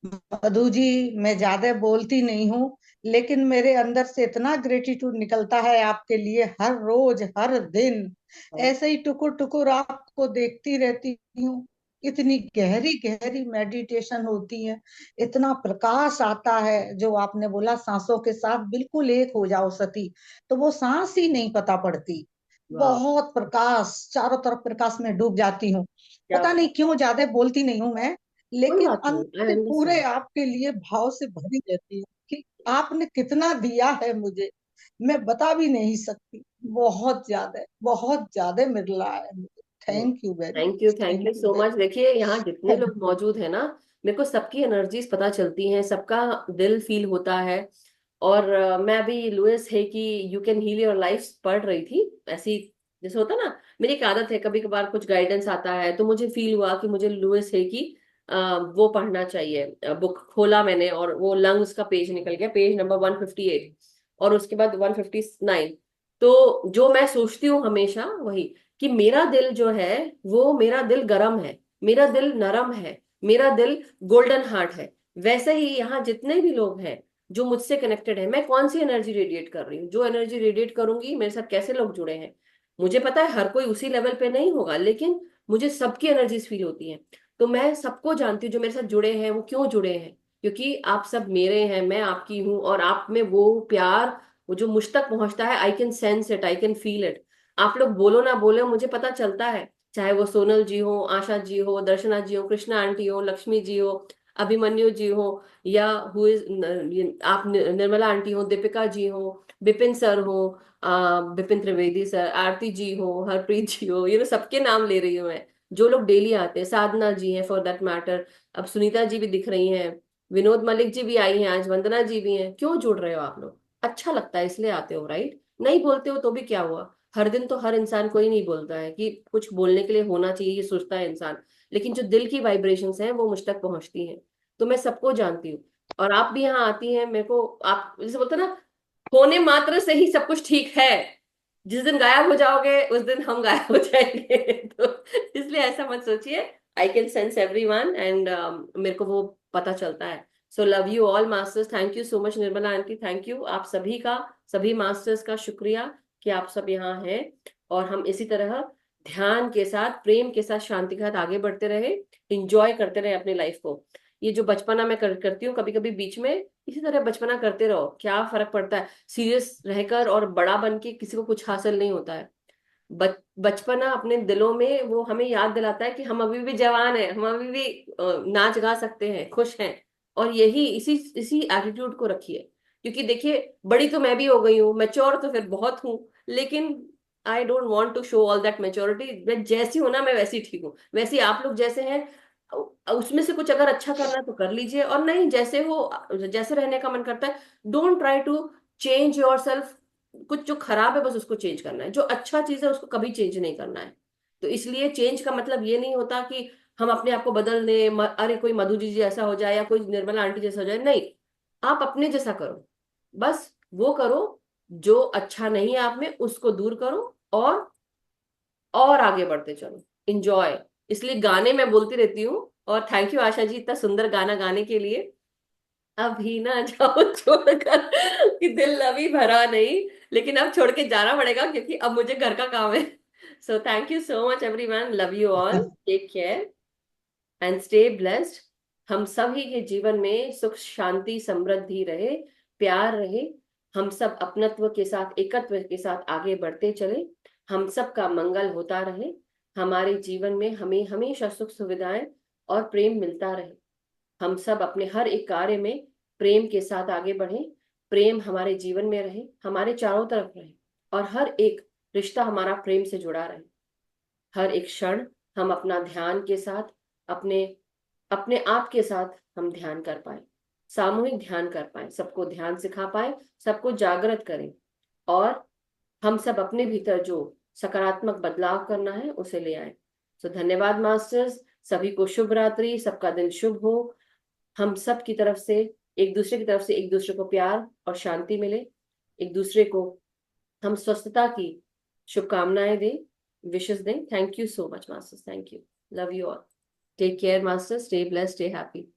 मधु जी, मैं ज्यादा बोलती नहीं हूँ, लेकिन मेरे अंदर से इतना ग्रेटिट्यूड निकलता है आपके लिए, हर रोज हर दिन ऐसे ही टुकुर टुकुर आपको देखती रहती हूँ। इतनी गहरी गहरी मेडिटेशन होती है, इतना प्रकाश आता है। जो आपने बोला सांसों के साथ बिल्कुल एक हो जाओ सती, तो वो सांस ही नहीं पता पड़ती। वाह, बहुत प्रकाश, चारों तरफ प्रकाश में डूब जाती हूँ। क्या पता नहीं बात। क्यों ज्यादा बोलती नहीं हूँ मैं, कोई लेकिन बात नहीं, अंदर आई से पूरे अंडरस्टैंड। आपके लिए भाव से भरी रहती हूँ कि आपने कितना दिया है मुझे, मैं बता भी नहीं सकती। बहुत ज्यादा मिला है मुझे। Thank you very much, thank thank you you so very much. देखिए यहाँ जितने मच। लोग मौजूद हैं ना, मेरे को सबकी एनर्जीज पता चलती हैं, सबका दिल फील होता है। और मैं अभी लुइस है कि you can heal your life पढ़ रही थी, ऐसी जैसे होता ना। मेरी एक आदत है, कभी कभार कुछ गाइडेंस आता है तो मुझे फील हुआ कि मुझे लुइस है कि वो पढ़ना चाहिए। बुक खोला मैंने और वो लंग्स का पेज निकल गया, पेज नंबर 158, और उसके बाद 159। तो जो मैं सोचती हूँ हमेशा वही, कि मेरा दिल जो है, वो मेरा दिल गरम है, मेरा दिल नरम है, मेरा दिल गोल्डन हार्ट है। वैसे ही यहाँ जितने भी लोग हैं जो मुझसे कनेक्टेड है, मैं कौन सी एनर्जी रेडिएट कर रही हूँ, जो एनर्जी रेडिएट करूंगी, मेरे साथ कैसे लोग जुड़े हैं। मुझे पता है हर कोई उसी लेवल पे नहीं होगा, लेकिन मुझे सबकी एनर्जीज फील होती हैं। तो मैं सबको जानती हूँ जो मेरे साथ जुड़े हैं, वो क्यों जुड़े हैं, क्योंकि आप सब मेरे हैं, मैं आपकी हूँ, और आप में वो प्यार, वो जो मुझ तक पहुंचता है, I can sense it, I can feel it. आप लोग बोलो ना बोलो, मुझे पता चलता है। चाहे वो सोनल जी हो, आशा जी हो, दर्शना जी हो, कृष्णा आंटी हो, लक्ष्मी जी हो, अभिमन्यु जी हो, या हु इज आप निर्मला आंटी हो, दीपिका जी हो, बिपिन सर हो, बिपिन त्रिवेदी सर, आरती जी हो, हरप्रीत जी हो, ये सबके नाम ले रही हूँ मैं, जो लोग डेली आते हैं, साधना जी हैं फॉर दैट मैटर, अब सुनीता जी भी दिख रही हैं, विनोद मलिक जी भी आई हैं आज, वंदना जी भी हैं। क्यों जुड़ रहे हो आप लोग? अच्छा लगता है इसलिए आते हो, राइट? नहीं बोलते हो तो भी क्या हुआ, हर दिन तो हर इंसान कोई नहीं बोलता है कि कुछ बोलने के लिए होना चाहिए, ये सोचता है इंसान, लेकिन जो दिल की वाइब्रेशंस हैं वो मुझ तक पहुंचती हैं। तो मैं सबको जानती हूँ, और आप भी यहाँ आती हैं मेरे को, आप जैसे बोलते हैं ना, होने मात्र से ही सब कुछ ठीक है, जिस दिन गायब हो जाओगे उस दिन हम गायब हो जाएंगे तो इसलिए ऐसा मत सोचिए। I can sense everyone, and मेरे को वो पता चलता है। So love you all masters, thank you so much Nirmala aunty, thank you आप सभी का, सभी मास्टर्स का शुक्रिया कि आप सब यहाँ हैं, और हम इसी तरह ध्यान के साथ, प्रेम के साथ, शांति के साथ आगे बढ़ते रहे, इंजॉय करते रहे अपनी लाइफ को। ये जो बचपना मैं करती हूँ कभी कभी बीच में, इसी तरह बचपना करते रहो, क्या फर्क पड़ता है, सीरियस रहकर और बड़ा बन के किसी को कुछ हासिल नहीं होता है। बचपना अपने दिलों में वो हमें याद दिलाता है कि हम अभी भी जवान हैं, हम अभी भी नाच गा सकते हैं, खुश हैं। और यही इसी इसी एटीट्यूड को रखिए, क्योंकि देखिए बड़ी तो मैं भी हो गई हूँ, मैच्योर तो फिर बहुत हूँ, लेकिन I don't want to show all that maturity. मैं जैसी हूं ना, मैं वैसी ठीक हूँ, वैसे आप लोग जैसे हैं, उसमें से कुछ अगर अच्छा करना है तो कर लीजिए, और नहीं जैसे हो, जैसे रहने का मन करता है, don't try to change yourself. कुछ जो खराब है बस उसको चेंज करना है, जो अच्छा चीज है उसको कभी चेंज नहीं करना है। तो इसलिए चेंज का मतलब ये नहीं होता कि हम अपने आप को बदल दें, अरे कोई मधु जी जैसा हो जाए या कोई निर्मला आंटी जैसा हो जाए, नहीं। आप अपने जैसा करो, बस वो करो, जो अच्छा नहीं है आप में उसको दूर करो, और आगे बढ़ते चलो, इंजॉय। इसलिए गाने मैं बोलती रहती हूँ, और थैंक यू आशा जी इतना सुंदर गाना गाने के लिए। अभी ना जाओ छोड़कर, कि दिल अभी भरा नहीं, लेकिन अब छोड़ के जाना पड़ेगा क्योंकि अब मुझे घर का काम है। So thank you so much everyone, love you all, take care and stay blessed. हम सभी के जीवन में सुख शांति समृद्धि रहे, प्यार रहे, हम सब अपनत्व के साथ, एकत्व के साथ आगे बढ़ते चले, हम सब का मंगल होता रहे, हमारे जीवन में हमें हमेशा सुख सुविधाएं और प्रेम मिलता रहे, हम सब अपने हर एक कार्य में प्रेम के साथ आगे बढ़े, प्रेम हमारे जीवन में रहे, हमारे चारों तरफ रहे, और हर एक रिश्ता हमारा प्रेम से जुड़ा रहे। हर एक क्षण हम अपना ध्यान के साथ, अपने अपने आप के साथ हम ध्यान कर पाए, सामूहिक ध्यान कर पाए, सबको ध्यान सिखा पाए, सबको जागृत करें, और हम सब अपने भीतर जो सकारात्मक बदलाव करना है उसे ले आए। तो धन्यवाद मास्टर्स, सभी को शुभ रात्रि, सबका दिन शुभ हो। हम सब की तरफ से, एक दूसरे की तरफ से, एक दूसरे को प्यार और शांति मिले, एक दूसरे को हम स्वस्थता की शुभकामनाएं दें, विशेष दें। Thank you so much masters, thank you, love you all, take care masters, stay blessed, stay happy.